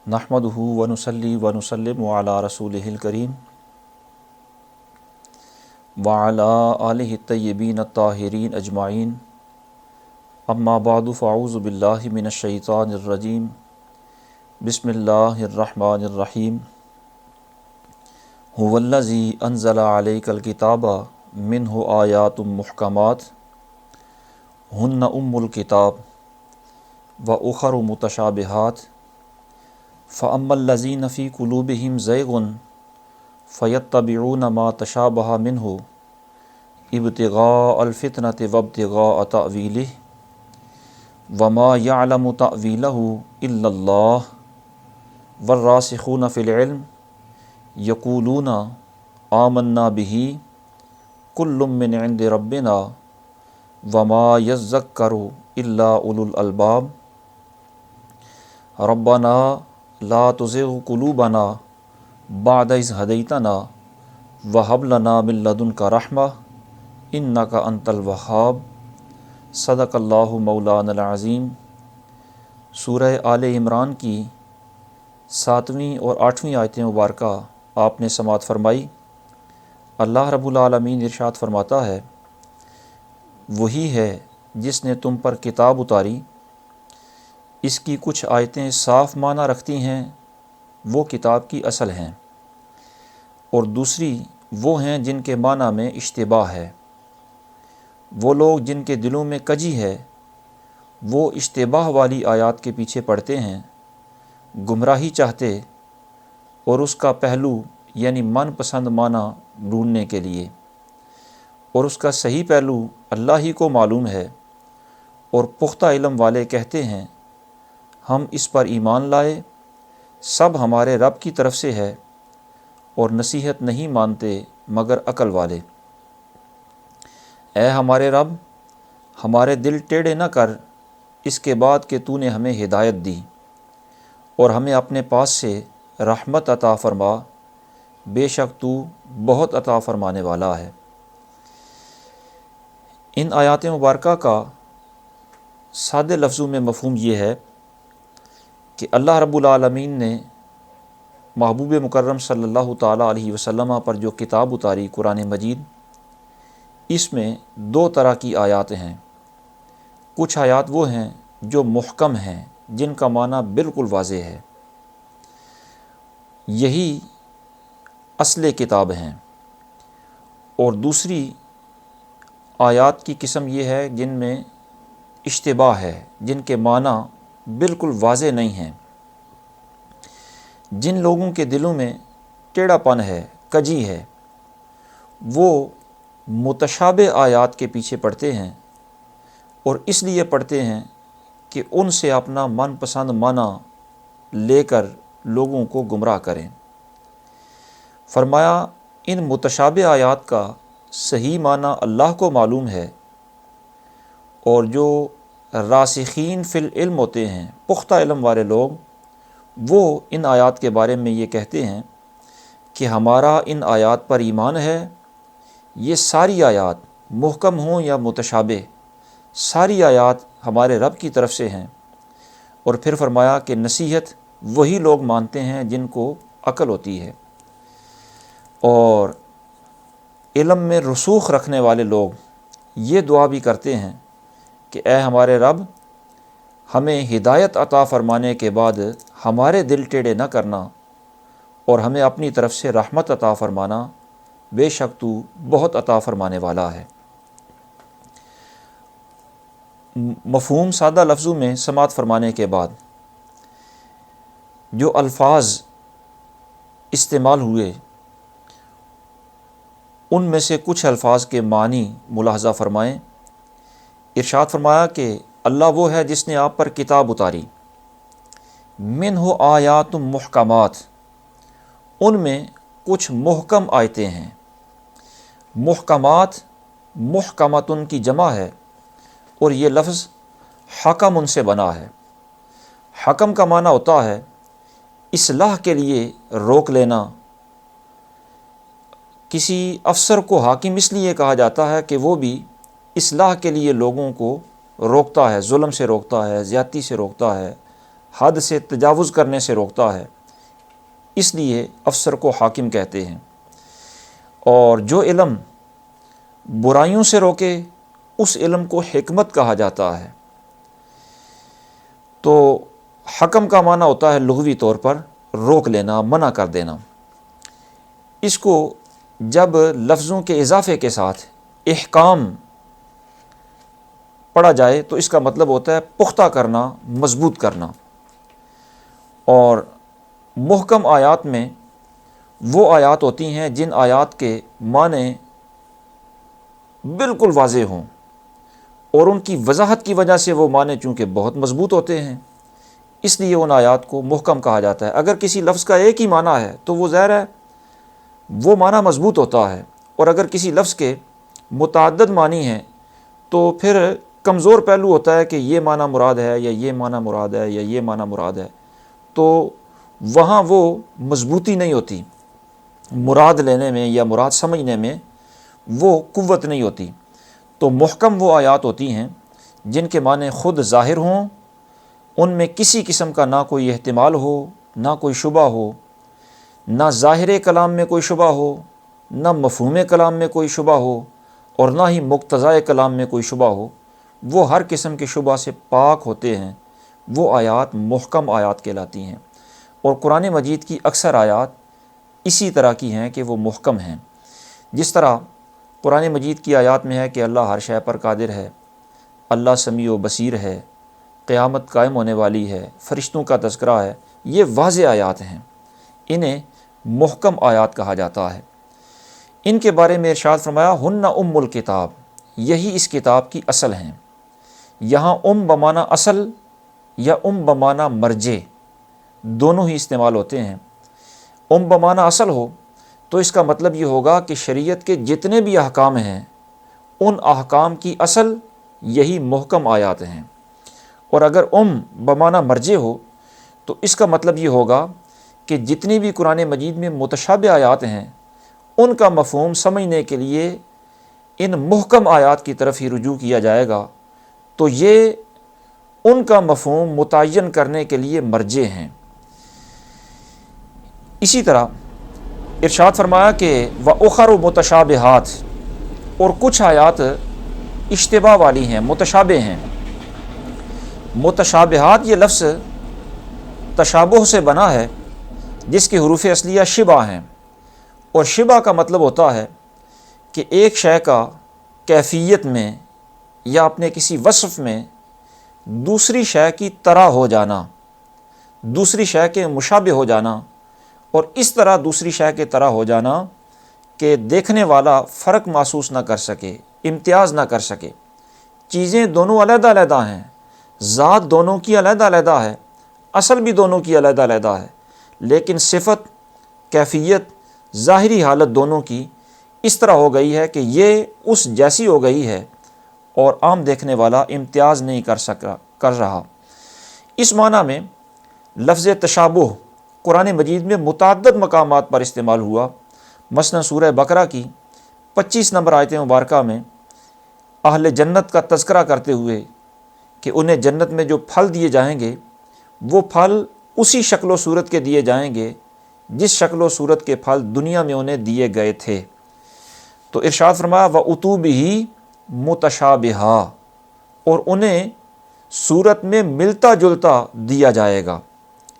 نحمدہ ونصلی ونسلم علی رسولہ الکریم وعلی آلہ الطیبین الطاہرین اجمعین اما بعد فاعوذ باللہ من الشیطان الرجیم بسم اللہ الرحمن الرحیم هو الذی انزل علیک الکتاب منہ آیات محکمات ہن ام الکتاب واخر متشابہات فَأَمَّا الَّذِينَ فِي قُلُوبِهِمْ زَيْغٌ فَيَتَّبِعُونَ مَا تَشَابَهَ مِنْهُ ابْتِغَاءَ الْفِتْنَةِ وَابْتِغَاءَ تَأْوِيلِهِ وَمَا يَعْلَمُ تَأْوِيلَهُ إِلَّا اللَّهُ وَالرَّاسِخُونَ فِي الْعِلْمِ يَقُولُونَ آمَنَّا بِهِ كُلٌّ مِّنْ عِندِ رَبِّنَا وَمَا يَذَّكَّرُ إِلَّا أُولُو الْأَلْبَابِ رَبَّنَا لا تزغ قلوبنا بعد اذ ہدیتنا وہب لنا من لدنک رحمہ انک انت الوہاب صدق اللہ مولانا العظیم۔ سورہ آل عمران کی 7ویں اور 8ویں آیتیں مبارکہ آپ نے سماعت فرمائی۔ اللہ رب العالمین ارشاد فرماتا ہے، وہی ہے جس نے تم پر کتاب اتاری، اس کی کچھ آیتیں صاف معنی رکھتی ہیں، وہ کتاب کی اصل ہیں، اور دوسری وہ ہیں جن کے معنی میں اشتباہ ہے۔ وہ لوگ جن کے دلوں میں کجی ہے، وہ اشتباہ والی آیات کے پیچھے پڑتے ہیں، گمراہی چاہتے اور اس کا پہلو یعنی من پسند معنی ڈھونڈنے کے لیے، اور اس کا صحیح پہلو اللہ ہی کو معلوم ہے۔ اور پختہ علم والے کہتے ہیں، ہم اس پر ایمان لائے، سب ہمارے رب کی طرف سے ہے، اور نصیحت نہیں مانتے مگر عقل والے۔ اے ہمارے رب، ہمارے دل ٹیڑھے نہ کر اس کے بعد کہ تو نے ہمیں ہدایت دی، اور ہمیں اپنے پاس سے رحمت عطا فرما، بے شک تو بہت عطا فرمانے والا ہے۔ ان آیات مبارکہ کا سادے لفظوں میں مفہوم یہ ہے کہ اللہ رب العالمین نے محبوب مکرم صلی اللہ تعالیٰ علیہ وسلم پر جو کتاب اتاری قرآن مجید، اس میں 2 طرح کی آیات ہیں۔ کچھ آیات وہ ہیں جو محکم ہیں، جن کا معنی بالکل واضح ہے، یہی اصل کتاب ہیں، اور دوسری آیات کی قسم یہ ہے جن میں اشتباہ ہے، جن کے معنی بالکل واضح نہیں ہیں۔ جن لوگوں کے دلوں میں ٹیڑھا پن ہے، کجی ہے، وہ متشابہ آیات کے پیچھے پڑتے ہیں، اور اس لیے پڑھتے ہیں کہ ان سے اپنا من پسند معنی لے کر لوگوں کو گمراہ کریں۔ فرمایا، ان متشابہ آیات کا صحیح معنی اللہ کو معلوم ہے، اور جو راسخین فی العلم ہوتے ہیں، پختہ علم والے لوگ، وہ ان آیات کے بارے میں یہ کہتے ہیں کہ ہمارا ان آیات پر ایمان ہے۔ یہ ساری آیات محکم ہوں یا متشابہ، ساری آیات ہمارے رب کی طرف سے ہیں۔ اور پھر فرمایا کہ نصیحت وہی لوگ مانتے ہیں جن کو عقل ہوتی ہے، اور علم میں رسوخ رکھنے والے لوگ یہ دعا بھی کرتے ہیں کہ اے ہمارے رب، ہمیں ہدایت عطا فرمانے کے بعد ہمارے دل ٹیڑھے نہ کرنا، اور ہمیں اپنی طرف سے رحمت عطا فرمانا، بے شک تو بہت عطا فرمانے والا ہے۔ مفہوم سادہ لفظوں میں سماعت فرمانے کے بعد جو الفاظ استعمال ہوئے، ان میں سے کچھ الفاظ کے معنی ملاحظہ فرمائیں۔ ارشاد فرمایا کہ اللہ وہ ہے جس نے آپ پر کتاب اتاری، منہ آیات محکمات، ان میں کچھ محکم آیتیں ہیں۔ محکمات محکمتن کی جمع ہے، اور یہ لفظ حکم ان سے بنا ہے۔ حکم کا معنی ہوتا ہے اصلاح کے لیے روک لینا۔ کسی افسر کو حاکم اس لیے کہا جاتا ہے کہ وہ بھی اصلاح کے لیے لوگوں کو روکتا ہے، ظلم سے روکتا ہے، زیادتی سے روکتا ہے، حد سے تجاوز کرنے سے روکتا ہے، اس لیے افسر کو حاکم کہتے ہیں۔ اور جو علم برائیوں سے روکے اس علم کو حکمت کہا جاتا ہے۔ تو حکم کا معنی ہوتا ہے لغوی طور پر روک لینا، منع کر دینا۔ اس کو جب لفظوں کے اضافے کے ساتھ احکام پڑھا جائے تو اس کا مطلب ہوتا ہے پختہ کرنا، مضبوط کرنا۔ اور محکم آیات میں وہ آیات ہوتی ہیں جن آیات کے معنی بالکل واضح ہوں، اور ان کی وضاحت کی وجہ سے وہ معنی چونکہ بہت مضبوط ہوتے ہیں، اس لیے ان آیات کو محکم کہا جاتا ہے۔ اگر کسی لفظ کا ایک ہی معنی ہے تو وہ ظاہر ہے وہ معنی مضبوط ہوتا ہے، اور اگر کسی لفظ کے متعدد معنی ہیں تو پھر کمزور پہلو ہوتا ہے کہ یہ معنی مراد ہے یا یہ معنی مراد ہے یا یہ معنی مراد ہے، تو وہاں وہ مضبوطی نہیں ہوتی، مراد لینے میں یا مراد سمجھنے میں وہ قوت نہیں ہوتی۔ تو محکم وہ آیات ہوتی ہیں جن کے معنی خود ظاہر ہوں، ان میں کسی قسم کا نہ کوئی احتمال ہو، نہ کوئی شبہ ہو، نہ ظاہر کلام میں کوئی شبہ ہو، نہ مفہوم کلام میں کوئی شبہ ہو، اور نہ ہی مقتضائے کلام میں کوئی شبہ ہو۔ وہ ہر قسم کے شبہ سے پاک ہوتے ہیں، وہ آیات محکم آیات کہلاتی ہیں۔ اور قرآن مجید کی اکثر آیات اسی طرح کی ہیں کہ وہ محکم ہیں۔ جس طرح قرآن مجید کی آیات میں ہے کہ اللہ ہر شے پر قادر ہے، اللہ سمیع و بصیر ہے، قیامت قائم ہونے والی ہے، فرشتوں کا تذکرہ ہے، یہ واضح آیات ہیں، انہیں محکم آیات کہا جاتا ہے۔ ان کے بارے میں ارشاد فرمایا ہن ام الکتاب، یہی اس کتاب کی اصل ہیں۔ یہاں بمعنی اصل یا بمعنی مرجع دونوں ہی استعمال ہوتے ہیں۔ بمعنی اصل ہو تو اس کا مطلب یہ ہوگا کہ شریعت کے جتنے بھی احکام ہیں ان احکام کی اصل یہی محکم آیات ہیں۔ اور اگر بمعنی مرجع ہو تو اس کا مطلب یہ ہوگا کہ جتنی بھی قرآن مجید میں متشابہ آیات ہیں ان کا مفہوم سمجھنے کے لیے ان محکم آیات کی طرف ہی رجوع کیا جائے گا، تو یہ ان کا مفہوم متعین کرنے کے لیے مرجع ہیں۔ اسی طرح ارشاد فرمایا کہ وَأُخَرُ مُتَشَابِهَاتٍ، اور کچھ آیات اشتباہ والی ہیں، متشابہ ہیں۔ متشابہات یہ لفظ تشابہ سے بنا ہے جس کے حروف اصلیہ شبہ ہیں، اور شبہ کا مطلب ہوتا ہے کہ ایک شے کا کیفیت میں یا اپنے کسی وصف میں دوسری شے کی طرح ہو جانا، دوسری شے کے مشابہ ہو جانا، اور اس طرح دوسری شے کے طرح ہو جانا کہ دیکھنے والا فرق محسوس نہ کر سکے، امتیاز نہ کر سکے۔ چیزیں دونوں علیحدہ علیحدہ ہیں، ذات دونوں کی علیحدہ علیحدہ ہے، اصل بھی دونوں کی علیحدہ علیحدہ ہے، لیکن صفت، کیفیت، ظاہری حالت دونوں کی اس طرح ہو گئی ہے کہ یہ اس جیسی ہو گئی ہے اور عام دیکھنے والا امتیاز نہیں کر رہا۔ اس معنی میں لفظ تشابہ قرآن مجید میں متعدد مقامات پر استعمال ہوا۔ مثلا سورہ بقرہ کی 25 نمبر آیت مبارکہ میں اہل جنت کا تذکرہ کرتے ہوئے کہ انہیں جنت میں جو پھل دیے جائیں گے وہ پھل اسی شکل و صورت کے دیے جائیں گے جس شکل و صورت کے پھل دنیا میں انہیں دیے گئے تھے۔ تو ارشاد فرمایا وَأُتُوا بِهِ مُتَشَابِهًا، اور انہیں صورت میں ملتا جلتا دیا جائے گا،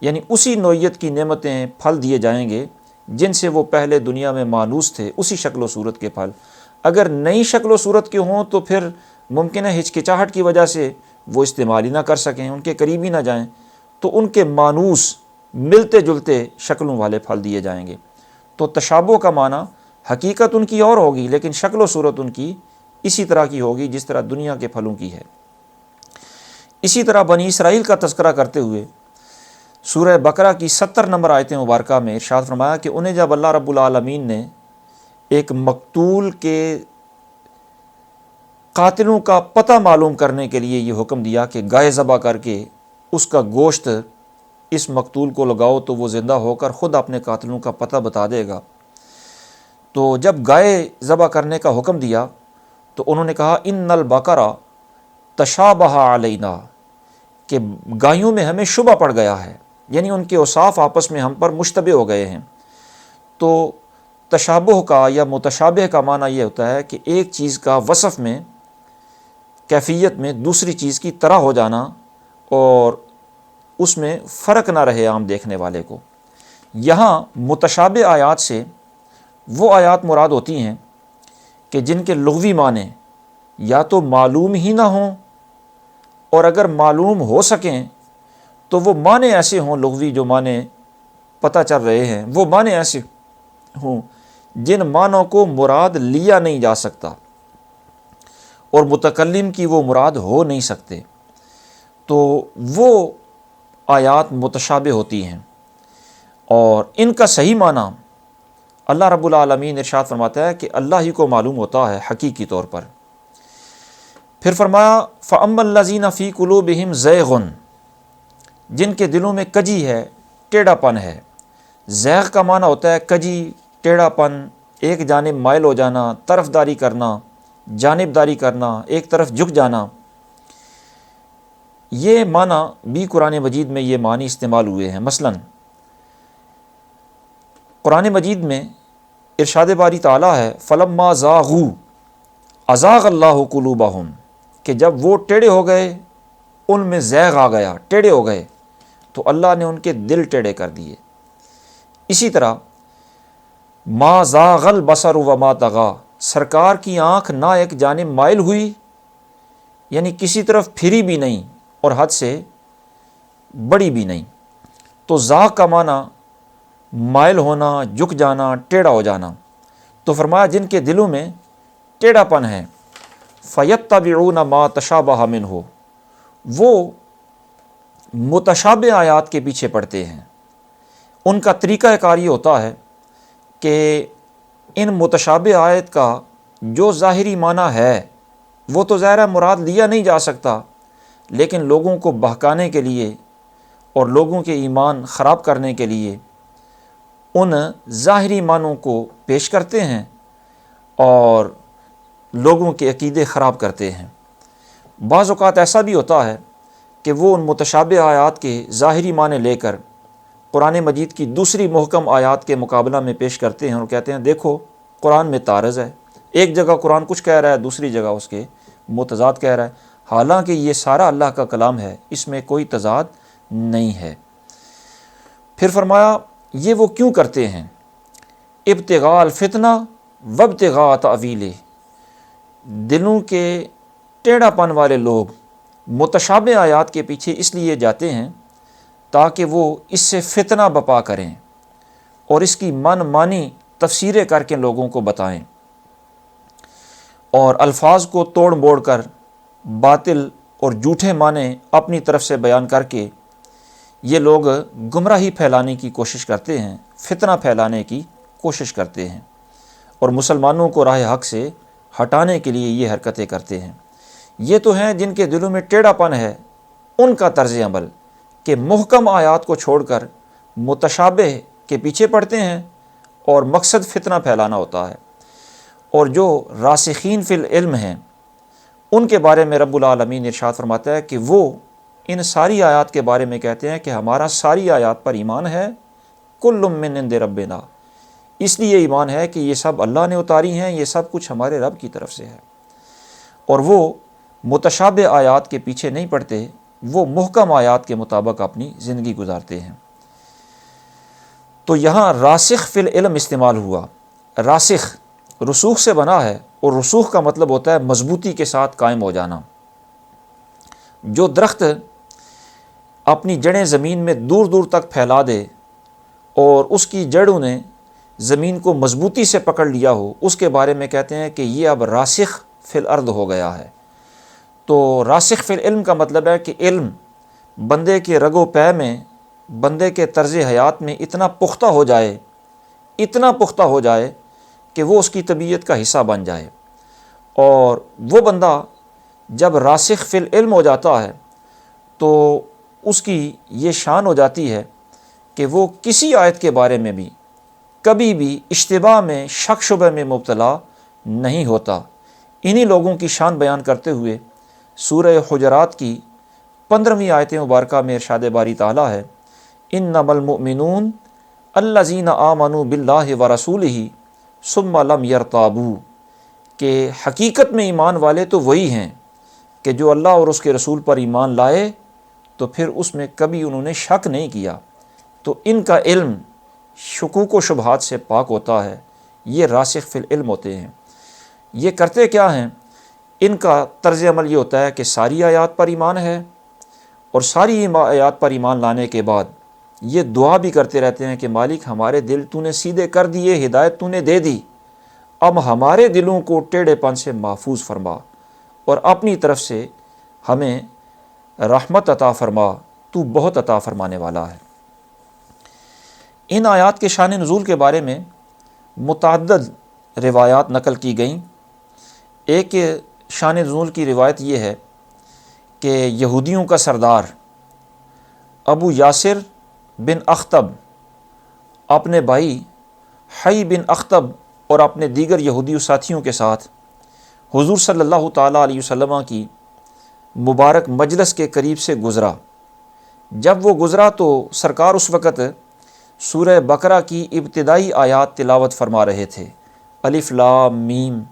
یعنی اسی نوعیت کی نعمتیں، پھل دیے جائیں گے جن سے وہ پہلے دنیا میں مانوس تھے، اسی شکل و صورت کے پھل۔ اگر نئی شکل و صورت کے ہوں تو پھر ممکن ہے ہچکچاہٹ کی وجہ سے وہ استعمال ہی نہ کر سکیں، ان کے قریب ہی نہ جائیں، تو ان کے مانوس ملتے جلتے شکلوں والے پھل دیے جائیں گے۔ تو تشابہ کا معنی حقیقت ان کی اور ہوگی لیکن شکل و صورت ان کی اسی طرح کی ہوگی جس طرح دنیا کے پھلوں کی ہے۔ اسی طرح بنی اسرائیل کا تذکرہ کرتے ہوئے سورہ بقرہ کی 70 نمبر آیت مبارکہ میں ارشاد فرمایا کہ انہیں جب اللہ رب العالمین نے ایک مقتول کے قاتلوں کا پتہ معلوم کرنے کے لیے یہ حکم دیا کہ گائے ذبح کر کے اس کا گوشت اس مقتول کو لگاؤ تو وہ زندہ ہو کر خود اپنے قاتلوں کا پتہ بتا دے گا، تو جب گائے ذبح کرنے کا حکم دیا تو انہوں نے کہا ان البقرہ تشابہ علینا، کہ گایوں میں ہمیں شبہ پڑ گیا ہے، یعنی ان کے اوصاف آپس میں ہم پر مشتبہ ہو گئے ہیں۔ تو تشابہ کا یا متشابہ کا معنی یہ ہوتا ہے کہ ایک چیز کا وصف میں، کیفیت میں دوسری چیز کی طرح ہو جانا اور اس میں فرق نہ رہے عام دیکھنے والے کو۔ یہاں متشابہ آیات سے وہ آیات مراد ہوتی ہیں کہ جن کے لغوی معنی یا تو معلوم ہی نہ ہوں، اور اگر معلوم ہو سکیں تو وہ معنی ایسے ہوں، لغوی جو معنی پتہ چل رہے ہیں وہ معنی ایسے ہوں جن معنوں کو مراد لیا نہیں جا سکتا اور متکلم کی وہ مراد ہو نہیں سکتے، تو وہ آیات متشابہ ہوتی ہیں۔ اور ان کا صحیح معنی اللہ رب العالمین ارشاد فرماتا ہے کہ اللہ ہی کو معلوم ہوتا ہے حقیقی طور پر۔ پھر فرمایا فَأَمَّا الَّذِينَ فِي قُلُوبِهِمْ زَيْغٌ، جن کے دلوں میں کجی ہے، ٹیڑھا پن ہے۔ زیغ کا معنی ہوتا ہے کجی، ٹیڑھا پن، ایک جانب مائل ہو جانا، طرف داری کرنا، جانبداری کرنا، ایک طرف جھک جانا۔ یہ معنی بھی قرآن مجید میں یہ معنی استعمال ہوئے ہیں۔ مثلا قرآن مجید میں ارشاد باری تعالیٰ ہے فَلَمَّا زَاغُوا أَزَاغَ اللَّهُ قُلُوبَهُمْ، کہ جب وہ ٹیڑھے ہو گئے، ان میں زیغ آ گیا، ٹیڑھے ہو گئے، تو اللہ نے ان کے دل ٹیڑھے کر دیے۔ اسی طرح ما زاغ البصر وما طغى، سرکار کی آنکھ نہ ایک جانب مائل ہوئی، یعنی کسی طرف پھری بھی نہیں اور حد سے بڑی بھی نہیں۔ تو زاغ کا معنی مائل ہونا، جھک جانا، ٹیڑھا ہو جانا۔ تو فرمایا جن کے دلوں میں ٹیڑھا پن ہے فَيَتَّبِعُونَ مَا تَشَابَهَ مِنْهُ، وہ متشابہ آیات کے پیچھے پڑتے ہیں۔ ان کا طریقہ کار یہ ہوتا ہے کہ ان متشابہ آیت کا جو ظاہری معنی ہے وہ تو ظاہر ہے مراد لیا نہیں جا سکتا، لیکن لوگوں کو بہکانے کے لیے اور لوگوں کے ایمان خراب کرنے کے لیے ان ظاہری معنوں کو پیش کرتے ہیں اور لوگوں کے عقیدے خراب کرتے ہیں۔ بعض اوقات ایسا بھی ہوتا ہے کہ وہ ان متشابہ آیات کے ظاہری معنی لے کر قرآن مجید کی دوسری محکم آیات کے مقابلہ میں پیش کرتے ہیں اور کہتے ہیں دیکھو قرآن میں تعارض ہے، ایک جگہ قرآن کچھ کہہ رہا ہے، دوسری جگہ اس کے متضاد کہہ رہا ہے، حالانکہ یہ سارا اللہ کا کلام ہے، اس میں کوئی تضاد نہیں ہے۔ پھر فرمایا یہ وہ کیوں کرتے ہیں؟ ابتغاء الفتنہ وابتغاء تأویلہ، دلوں کے ٹیڑھا پن والے لوگ متشابہ آیات کے پیچھے اس لیے جاتے ہیں تاکہ وہ اس سے فتنہ بپا کریں اور اس کی من مانی تفسیریں کر کے لوگوں کو بتائیں، اور الفاظ کو توڑ موڑ کر باطل اور جھوٹے معنی اپنی طرف سے بیان کر کے یہ لوگ گمراہی پھیلانے کی کوشش کرتے ہیں، فتنہ پھیلانے کی کوشش کرتے ہیں اور مسلمانوں کو راہ حق سے ہٹانے کے لیے یہ حرکتیں کرتے ہیں۔ یہ تو ہیں جن کے دلوں میں ٹیڑھا پن ہے، ان کا طرز عمل کہ محکم آیات کو چھوڑ کر متشابہ کے پیچھے پڑتے ہیں اور مقصد فتنہ پھیلانا ہوتا ہے۔ اور جو راسخین فی العلم ہیں ان کے بارے میں رب العالمین ارشاد فرماتا ہے کہ وہ ان ساری آیات کے بارے میں کہتے ہیں کہ ہمارا ساری آیات پر ایمان ہے، کل من عند ربنا، اس لیے ایمان ہے کہ یہ سب اللہ نے اتاری ہیں، یہ سب کچھ ہمارے رب کی طرف سے ہے۔ اور وہ متشابہ آیات کے پیچھے نہیں پڑتے، وہ محکم آیات کے مطابق اپنی زندگی گزارتے ہیں۔ تو یہاں راسخ فی العلم استعمال ہوا۔ راسخ رسوخ سے بنا ہے، اور رسوخ کا مطلب ہوتا ہے مضبوطی کے ساتھ قائم ہو جانا۔ جو درخت اپنی جڑیں زمین میں دور دور تک پھیلا دے اور اس کی جڑوں نے زمین کو مضبوطی سے پکڑ لیا ہو، اس کے بارے میں کہتے ہیں کہ یہ اب راسخ فی الارض ہو گیا ہے۔ تو راسخ فی العلم کا مطلب ہے کہ علم بندے کے رگ و پے میں، بندے کے طرز حیات میں اتنا پختہ ہو جائے، اتنا پختہ ہو جائے کہ وہ اس کی طبیعت کا حصہ بن جائے۔ اور وہ بندہ جب راسخ فی العلم ہو جاتا ہے تو اس کی یہ شان ہو جاتی ہے کہ وہ کسی آیت کے بارے میں بھی کبھی بھی اشتباہ میں، شک شبہ میں مبتلا نہیں ہوتا۔ انہی لوگوں کی شان بیان کرتے ہوئے سورہ حجرات کی 15ویں آیت مبارکہ میں ارشاد باری تعالیٰ ہے انما المؤمنون الذین آمنوا باللہ ورسولہ ثم لم یرتابوا، کہ حقیقت میں ایمان والے تو وہی ہیں کہ جو اللہ اور اس کے رسول پر ایمان لائے تو پھر اس میں کبھی انہوں نے شک نہیں کیا، تو ان کا علم شکوک و شبہات سے پاک ہوتا ہے، یہ راسخ فی العلم ہوتے ہیں۔ یہ کرتے کیا ہیں؟ ان کا طرز عمل یہ ہوتا ہے کہ ساری آیات پر ایمان ہے، اور ساری آیات پر ایمان لانے کے بعد یہ دعا بھی کرتے رہتے ہیں کہ مالک ہمارے دل تو نے سیدھے کر دیے، ہدایت تو نے دے دی، اب ہمارے دلوں کو ٹیڑھے پن سے محفوظ فرما اور اپنی طرف سے ہمیں رحمت عطا فرما، تو بہت عطا فرمانے والا ہے۔ ان آیات کے شان نزول کے بارے میں متعدد روایات نقل کی گئیں۔ ایک شان نزول کی روایت یہ ہے کہ یہودیوں کا سردار ابو یاسر بن اخطب اپنے بھائی حی بن اخطب اور اپنے دیگر یہودی ساتھیوں کے ساتھ حضور صلی اللہ تعالیٰ علیہ وسلم کی مبارک مجلس کے قریب سے گزرا۔ جب وہ گزرا تو سرکار اس وقت سورہ بقرہ کی ابتدائی آیات تلاوت فرما رہے تھے، الف لام میم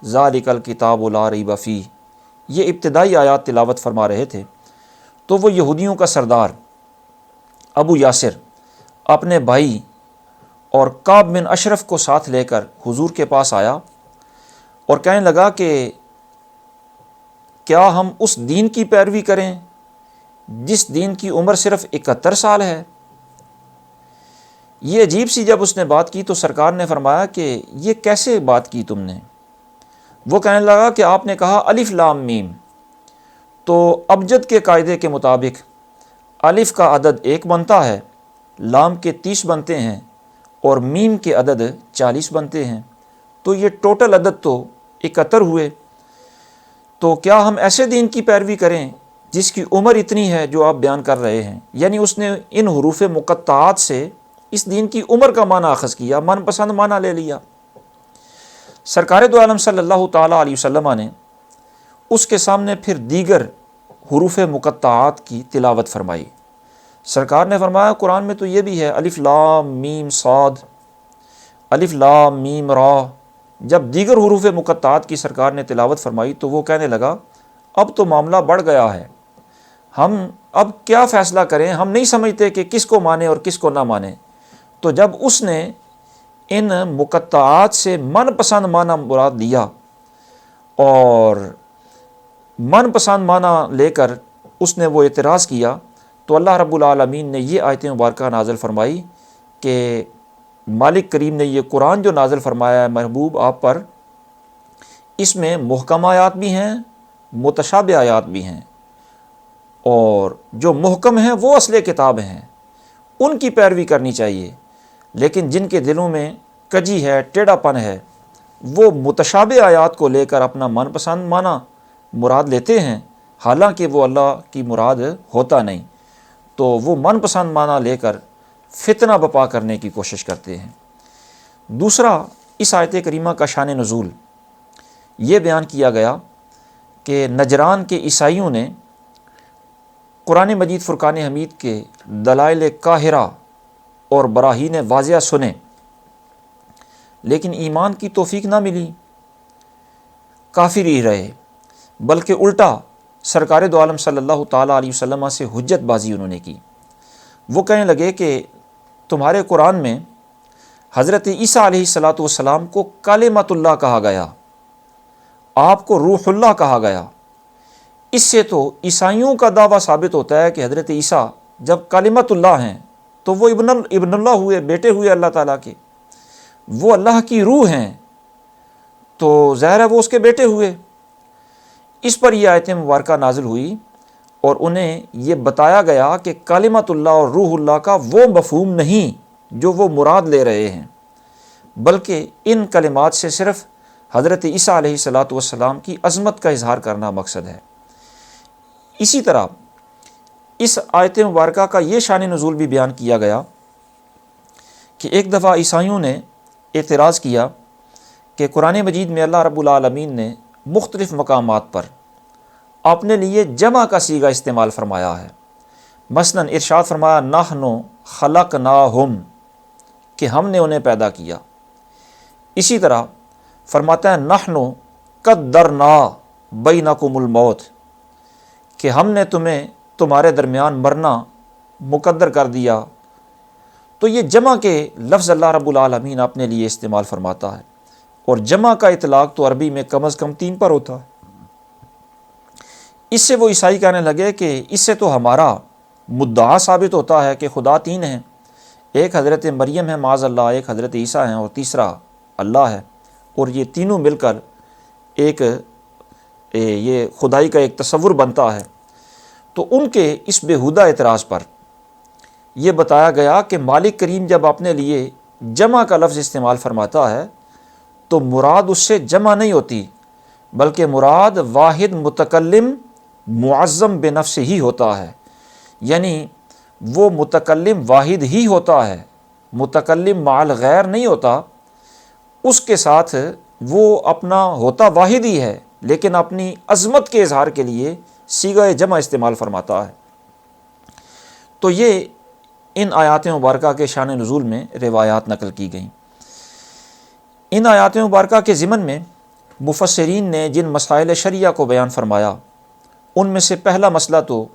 ذالک الکتاب لا ریب فیہ، یہ ابتدائی آیات تلاوت فرما رہے تھے۔ تو وہ یہودیوں کا سردار ابو یاسر اپنے بھائی اور کعب بن اشرف کو ساتھ لے کر حضور کے پاس آیا اور کہنے لگا کہ کیا ہم اس دین کی پیروی کریں جس دین کی عمر صرف 71 سال ہے؟ یہ عجیب سی جب اس نے بات کی تو سرکار نے فرمایا کہ یہ کیسے بات کی تم نے؟ وہ کہنے لگا کہ آپ نے کہا الف لام میم، تو ابجد کے قاعدے کے مطابق الف کا عدد 1 بنتا ہے، لام کے 30 بنتے ہیں اور میم کے عدد 40 بنتے ہیں، تو یہ ٹوٹل عدد تو 71 ہوئے۔ تو کیا ہم ایسے دین کی پیروی کریں جس کی عمر اتنی ہے جو آپ بیان کر رہے ہیں؟ یعنی اس نے ان حروف مقطعات سے اس دین کی عمر کا معنی اخذ کیا، من پسند معنی لے لیا۔ سرکار دو عالم صلی اللہ تعالیٰ علیہ وسلم نے اس کے سامنے پھر دیگر حروف مقطعات کی تلاوت فرمائی۔ سرکار نے فرمایا قرآن میں تو یہ بھی ہے الف لام میم صاد، الف لام میم را۔ جب دیگر حروف مقطعات کی سرکار نے تلاوت فرمائی تو وہ کہنے لگا اب تو معاملہ بڑھ گیا ہے، ہم اب کیا فیصلہ کریں، ہم نہیں سمجھتے کہ کس کو مانے اور کس کو نہ مانے۔ تو جب اس نے ان مقطعات سے من پسند معنی مراد لیا اور من پسند معنی لے کر اس نے وہ اعتراض کیا تو اللہ رب العالمین نے یہ آیت مبارکہ نازل فرمائی کہ مالک کریم نے یہ قرآن جو نازل فرمایا ہے محبوب آپ پر، اس میں محکم آیات بھی ہیں، متشابہ آیات بھی ہیں، اور جو محکم ہیں وہ اصل کتاب ہیں، ان کی پیروی کرنی چاہیے، لیکن جن کے دلوں میں کجی ہے، ٹیڑھا پن ہے، وہ متشابہ آیات کو لے کر اپنا من پسند معنی مراد لیتے ہیں، حالانکہ وہ اللہ کی مراد ہوتا نہیں، تو وہ من پسند معنی لے کر فتنہ بپا کرنے کی کوشش کرتے ہیں۔ دوسرا، اس آیت کریمہ کا شان نزول یہ بیان کیا گیا کہ نجران کے عیسائیوں نے قرآن مجید فرقان حمید کے دلائل قاہرہ اور براہین واضح سنے، لیکن ایمان کی توفیق نہ ملی، کافر ہی رہے، بلکہ الٹا سرکار دو عالم صلی اللہ تعالیٰ علیہ وسلم سے حجت بازی انہوں نے کی۔ وہ کہنے لگے کہ تمہارے قرآن میں حضرت عیسیٰ علیہ السلام کو کلمۃ اللہ کہا گیا، آپ کو روح اللہ کہا گیا، اس سے تو عیسائیوں کا دعویٰ ثابت ہوتا ہے کہ حضرت عیسیٰ جب کلمۃ اللہ ہیں تو وہ ابن اللہ ہوئے، بیٹے ہوئے اللہ تعالیٰ کے، وہ اللہ کی روح ہیں تو ظاہر ہے وہ اس کے بیٹے ہوئے۔ اس پر یہ آیت مبارکہ نازل ہوئی اور انہیں یہ بتایا گیا کہ کلمۃ اللہ اور روح اللہ کا وہ مفہوم نہیں جو وہ مراد لے رہے ہیں، بلکہ ان کلمات سے صرف حضرت عیسیٰ علیہ السلام کی عظمت کا اظہار کرنا مقصد ہے۔ اسی طرح اس آیت مبارکہ کا یہ شان نزول بھی بیان کیا گیا کہ ایک دفعہ عیسائیوں نے اعتراض کیا کہ قرآن مجید میں اللہ رب العالمین نے مختلف مقامات پر اپنے لیے جمع کا صیغہ استعمال فرمایا ہے۔ مثلاً ارشاد فرمایا نحن خلقناہم، کہ ہم نے انہیں پیدا کیا۔ اسی طرح فرماتا ہے نحن قدرنا بینکم الموت، کہ ہم نے تمہارے درمیان مرنا مقدر کر دیا۔ تو یہ جمع کے لفظ اللہ رب العالمین اپنے لیے استعمال فرماتا ہے، اور جمع کا اطلاق تو عربی میں کم از کم 3 پر ہوتا ہے۔ اس سے وہ عیسائی کہنے لگے کہ اس سے تو ہمارا مدعا ثابت ہوتا ہے کہ خدا 3 ہیں، ایک حضرت مریم ہے معاذ اللہ، ایک حضرت عیسیٰ ہیں، اور تیسرا اللہ ہے، اور یہ تینوں مل کر ایک یہ خدائی کا ایک تصور بنتا ہے۔ تو ان کے اس بےہودہ اعتراض پر یہ بتایا گیا کہ مالک کریم جب اپنے لیے جمع کا لفظ استعمال فرماتا ہے تو مراد اس سے جمع نہیں ہوتی، بلکہ مراد واحد متکلم معظم بنفس ہی ہوتا ہے، یعنی وہ متکلم واحد ہی ہوتا ہے، متکلم مع الغیر نہیں ہوتا، اس کے ساتھ وہ اپنا ہوتا واحد ہی ہے، لیکن اپنی عظمت کے اظہار کے لیے صیغہ جمع استعمال فرماتا ہے۔ تو یہ ان آیات مبارکہ کے شان نزول میں روایات نقل کی گئیں۔ ان آیات مبارکہ کے ضمن میں مفسرین نے جن مسائل شرعیہ کو بیان فرمایا، ان میں سے پہلا مسئلہ تو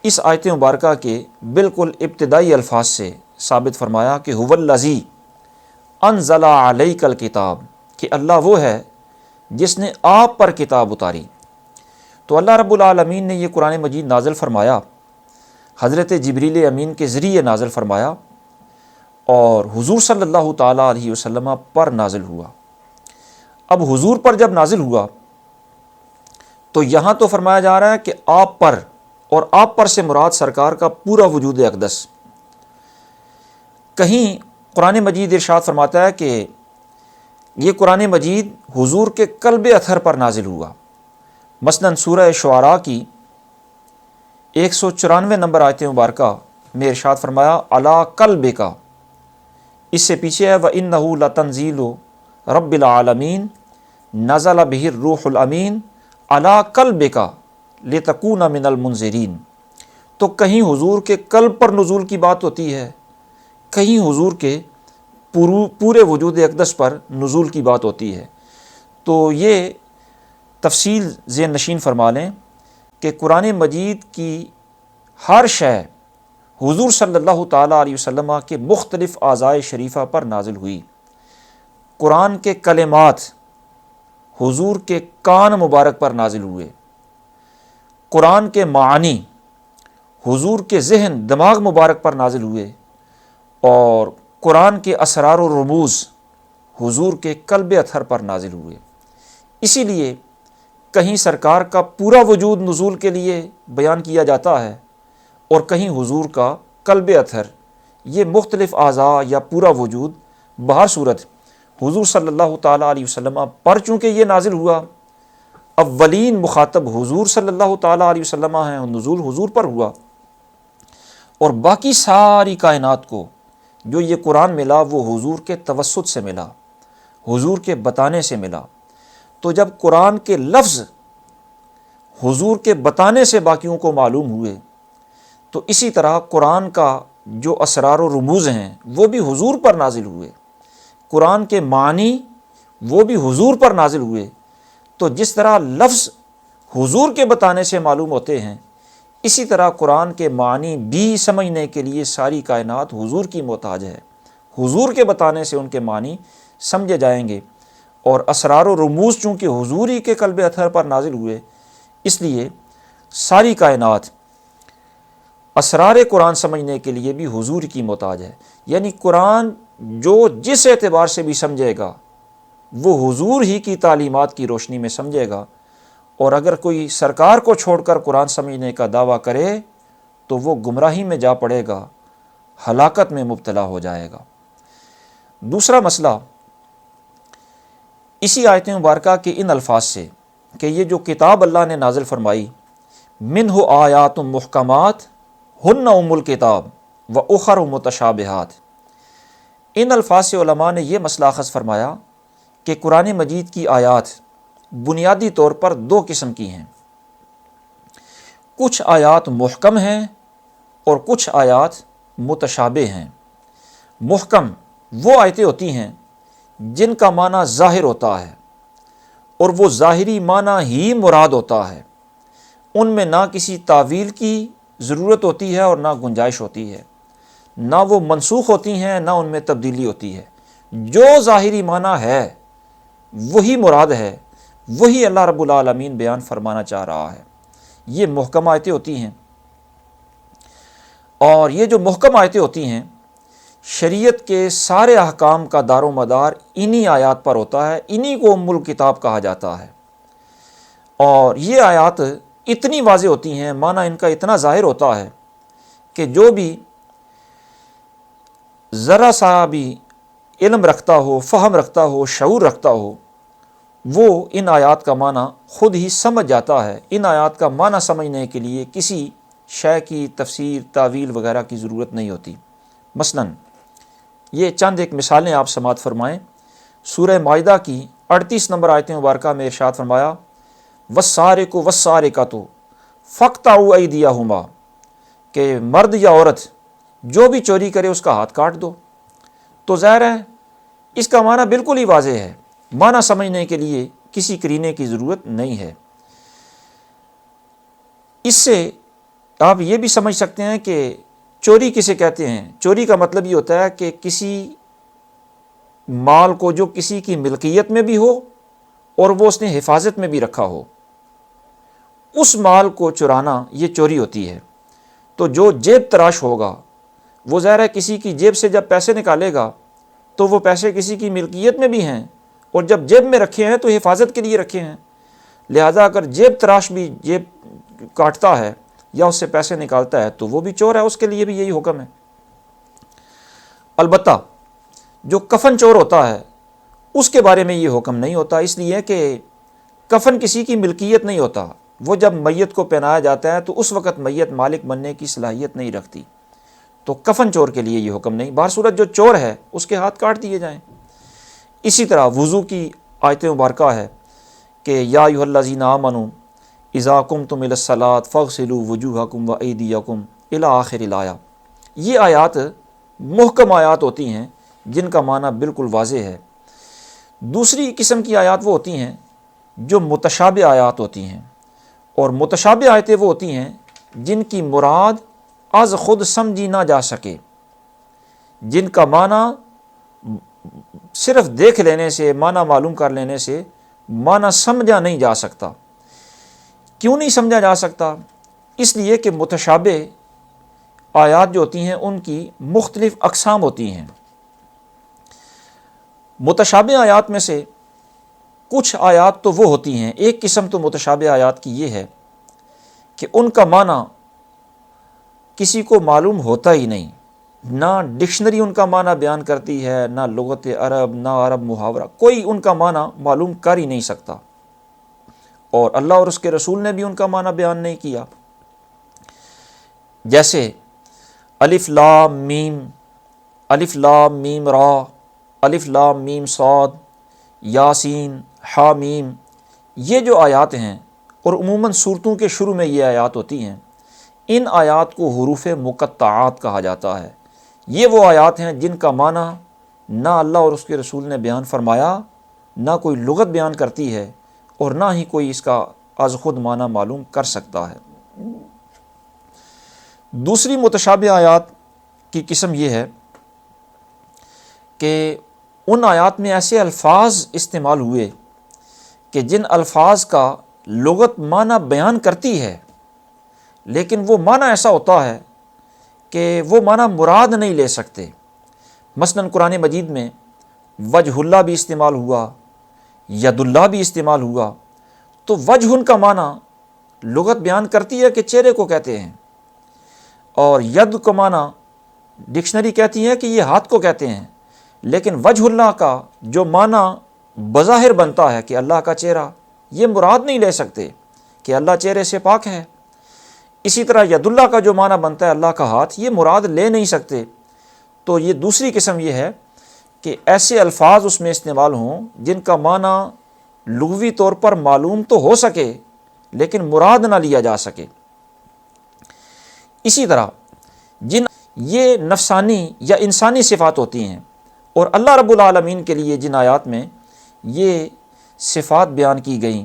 اس آیت مبارکہ کے بالکل ابتدائی الفاظ سے ثابت فرمایا کہ هو الذی انزل علیک الکتاب، کہ اللہ وہ ہے جس نے آپ پر کتاب اتاری۔ تو اللہ رب العالمین نے یہ قرآن مجید نازل فرمایا، حضرت جبریل امین کے ذریعے نازل فرمایا، اور حضور صلی اللہ تعالیٰ علیہ وسلم پر نازل ہوا۔ اب حضور پر جب نازل ہوا تو یہاں تو فرمایا جا رہا ہے کہ آپ پر، اور آپ پر سے مراد سرکار کا پورا وجود اقدس۔ کہیں قرآن مجید ارشاد فرماتا ہے کہ یہ قرآن مجید حضور کے قلب اطہر پر نازل ہوا۔ مثلاً سورہ شعراء کی 194 نمبر آیت مبارکہ میں ارشاد فرمایا علی قلبک، اس سے پیچھے ہے وَإِنَّهُ لَتَنزِيلُ رَبِّ الْعَالَمِينَ نَزَلَ بِهِ الرُّوحُ الْأَمِينُ عَلَى قَلْبِكَ لِتَكُونَ مِنَ الْمُنذِرِينَ۔ تو کہیں حضور کے قلب پر نزول کی بات ہوتی ہے، کہیں حضور کے پورے وجود اقدس پر نزول کی بات ہوتی ہے۔ تو یہ تفصیل ذہن نشین فرما لیں کہ قرآن مجید کی ہر شے حضور صلی اللہ تعالیٰ علیہ وسلم کے مختلف اعضائے شریفہ پر نازل ہوئی۔ قرآن کے کلمات حضور کے کان مبارک پر نازل ہوئے، قرآن کے معانی حضور کے ذہن دماغ مبارک پر نازل ہوئے، اور قرآن کے اسرار و رموز حضور کے قلب اطہر پر نازل ہوئے۔ اسی لیے کہیں سرکار کا پورا وجود نزول کے لیے بیان کیا جاتا ہے، اور کہیں حضور کا قلب اطہر، یہ مختلف اعضاء یا پورا وجود بہر صورت حضور صلی اللہ تعالیٰ علیہ وسلم پر چونکہ یہ نازل ہوا، اولین مخاطب حضور صلی اللہ تعالیٰ علیہ وسلم ہیں، اور نزول حضور پر ہوا، اور باقی ساری کائنات کو جو یہ قرآن ملا وہ حضور کے توسط سے ملا، حضور کے بتانے سے ملا۔ تو جب قرآن کے لفظ حضور کے بتانے سے باقیوں کو معلوم ہوئے، تو اسی طرح قرآن کا جو اسرار و رموز ہیں وہ بھی حضور پر نازل ہوئے، قرآن کے معنی وہ بھی حضور پر نازل ہوئے۔ تو جس طرح لفظ حضور کے بتانے سے معلوم ہوتے ہیں، اسی طرح قرآن کے معنی بھی سمجھنے کے لیے ساری کائنات حضور کی محتاج ہے، حضور کے بتانے سے ان کے معنی سمجھے جائیں گے۔ اور اسرار و رموز چونکہ حضور ہی کے قلب اطہر پر نازل ہوئے، اس لیے ساری کائنات اسرار قرآن سمجھنے کے لیے بھی حضور کی محتاج ہے۔ یعنی قرآن جو جس اعتبار سے بھی سمجھے گا وہ حضور ہی کی تعلیمات کی روشنی میں سمجھے گا، اور اگر کوئی سرکار کو چھوڑ کر قرآن سمجھنے کا دعویٰ کرے تو وہ گمراہی میں جا پڑے گا، ہلاکت میں مبتلا ہو جائے گا۔ دوسرا مسئلہ اسی آیت مبارکہ کے ان الفاظ سے کہ یہ جو کتاب اللہ نے نازل فرمائی، منہ آیات محکمات ہن ام الکتاب و اخر متشابہات، ان الفاظ سے علماء نے یہ مسئلہ اخذ فرمایا کہ قرآن مجید کی آیات بنیادی طور پر دو قسم کی ہیں، کچھ آیات محکم ہیں اور کچھ آیات متشابہ ہیں۔ محکم وہ آیتیں ہوتی ہیں جن کا معنی ظاہر ہوتا ہے اور وہ ظاہری معنی ہی مراد ہوتا ہے، ان میں نہ کسی تعویل کی ضرورت ہوتی ہے اور نہ گنجائش ہوتی ہے، نہ وہ منسوخ ہوتی ہیں نہ ان میں تبدیلی ہوتی ہے۔ جو ظاہری معنی ہے وہی مراد ہے، وہی اللہ رب العالمین بیان فرمانا چاہ رہا ہے۔ یہ محکم آیتیں ہوتی ہیں، اور یہ جو محکم آیتیں ہوتی ہیں شریعت کے سارے احکام کا دار و مدار انہی آیات پر ہوتا ہے، انہی کو ام الکتاب کہا جاتا ہے۔ اور یہ آیات اتنی واضح ہوتی ہیں، معنی ان کا اتنا ظاہر ہوتا ہے کہ جو بھی ذرا سا بھی علم رکھتا ہو، فہم رکھتا ہو، شعور رکھتا ہو، وہ ان آیات کا معنی خود ہی سمجھ جاتا ہے۔ ان آیات کا معنی سمجھنے کے لیے کسی شے کی تفسیر، تعویل وغیرہ کی ضرورت نہیں ہوتی۔ مثلاً یہ چند ایک مثالیں آپ سماعت فرمائیں۔ سورہ مائدہ کی 38 نمبر آیت مبارکہ میں ارشاد فرمایا، وَالسَّارِقُ وَالسَّارِقَةُ فَاقْطَعُوا أَيْدِيَهُمَا، کہ مرد یا عورت جو بھی چوری کرے اس کا ہاتھ کاٹ دو۔ تو ظاہر ہے اس کا معنی بالکل ہی واضح ہے، معنی سمجھنے کے لیے کسی قرینے کی ضرورت نہیں ہے۔ اس سے آپ یہ بھی سمجھ سکتے ہیں کہ چوری کسے کہتے ہیں۔ چوری کا مطلب یہ ہوتا ہے کہ کسی مال کو جو کسی کی ملکیت میں بھی ہو اور وہ اس نے حفاظت میں بھی رکھا ہو، اس مال کو چرانا یہ چوری ہوتی ہے۔ تو جو جیب تراش ہوگا وہ ظاہر ہے کسی کی جیب سے جب پیسے نکالے گا تو وہ پیسے کسی کی ملکیت میں بھی ہیں، اور جب جیب میں رکھے ہیں تو حفاظت کے لیے رکھے ہیں، لہذا اگر جیب تراش بھی جیب کاٹتا ہے یا اس سے پیسے نکالتا ہے تو وہ بھی چور ہے، اس کے لیے بھی یہی حکم ہے۔ البتہ جو کفن چور ہوتا ہے اس کے بارے میں یہ حکم نہیں ہوتا، اس لیے کہ کفن کسی کی ملکیت نہیں ہوتا، وہ جب میت کو پہنایا جاتا ہے تو اس وقت میت مالک بننے کی صلاحیت نہیں رکھتی، تو کفن چور کے لیے یہ حکم نہیں۔ بہرصورت جو چور ہے اس کے ہاتھ کاٹ دیے جائیں۔ اسی طرح وضو کی آیت مبارکہ ہے کہ یا ایھا الذین آمنوا اذا قمتم الی الصلاۃ فاغسلوا وجوہکم وایدیکم الی آخر الآیہ۔ یہ آیات محکم آیات ہوتی ہیں جن کا معنی بالکل واضح ہے۔ دوسری قسم کی آیات وہ ہوتی ہیں جو متشابہ آیات ہوتی ہیں، اور متشابہ آیتیں وہ ہوتی ہیں جن کی مراد از خود سمجھی نہ جا سکے، جن کا معنی صرف دیکھ لینے سے، معنی معلوم کر لینے سے معنی سمجھا نہیں جا سکتا۔ کیوں نہیں سمجھا جا سکتا؟ اس لیے کہ متشابہ آیات جو ہوتی ہیں ان کی مختلف اقسام ہوتی ہیں۔ متشابہ آیات میں سے کچھ آیات تو وہ ہوتی ہیں، ایک قسم تو متشابہ آیات کی یہ ہے کہ ان کا معنی کسی کو معلوم ہوتا ہی نہیں، نہ ڈکشنری ان کا معنی بیان کرتی ہے، نہ لغت عرب، نہ عرب محاورہ، کوئی ان کا معنی معلوم کر ہی نہیں سکتا، اور اللہ اور اس کے رسول نے بھی ان کا معنی بیان نہیں کیا۔ جیسے الف لام میم، الف لام میم را، الف لام میم صاد، یاسین، حامیم، یہ جو آیات ہیں، اور عموماً سورتوں کے شروع میں یہ آیات ہوتی ہیں، ان آیات کو حروف مقطعات کہا جاتا ہے۔ یہ وہ آیات ہیں جن کا معنی نہ اللہ اور اس کے رسول نے بیان فرمایا، نہ کوئی لغت بیان کرتی ہے، اور نہ ہی کوئی اس کا از خود معنی معلوم کر سکتا ہے۔ دوسری متشابہ آیات کی قسم یہ ہے کہ ان آیات میں ایسے الفاظ استعمال ہوئے کہ جن الفاظ کا لغت معنی بیان کرتی ہے، لیکن وہ معنی ایسا ہوتا ہے کہ وہ معنی مراد نہیں لے سکتے۔ مثلاً قرآن مجید میں وجہ اللہ بھی استعمال ہوا، ید اللہ بھی استعمال ہوا، تو وجہ کا معنی لغت بیان کرتی ہے کہ چہرے کو کہتے ہیں، اور ید کا معنی ڈکشنری کہتی ہے کہ یہ ہاتھ کو کہتے ہیں، لیکن وجہ اللہ کا جو معنی بظاہر بنتا ہے کہ اللہ کا چہرہ، یہ مراد نہیں لے سکتے کہ اللہ چہرے سے پاک ہے۔ اسی طرح ید اللہ کا جو معنی بنتا ہے اللہ کا ہاتھ، یہ مراد لے نہیں سکتے۔ تو یہ دوسری قسم یہ ہے کہ ایسے الفاظ اس میں استعمال ہوں جن کا معنی لغوی طور پر معلوم تو ہو سکے لیکن مراد نہ لیا جا سکے۔ اسی طرح یہ نفسانی یا انسانی صفات ہوتی ہیں، اور اللہ رب العالمین کے لیے جن آیات میں یہ صفات بیان کی گئیں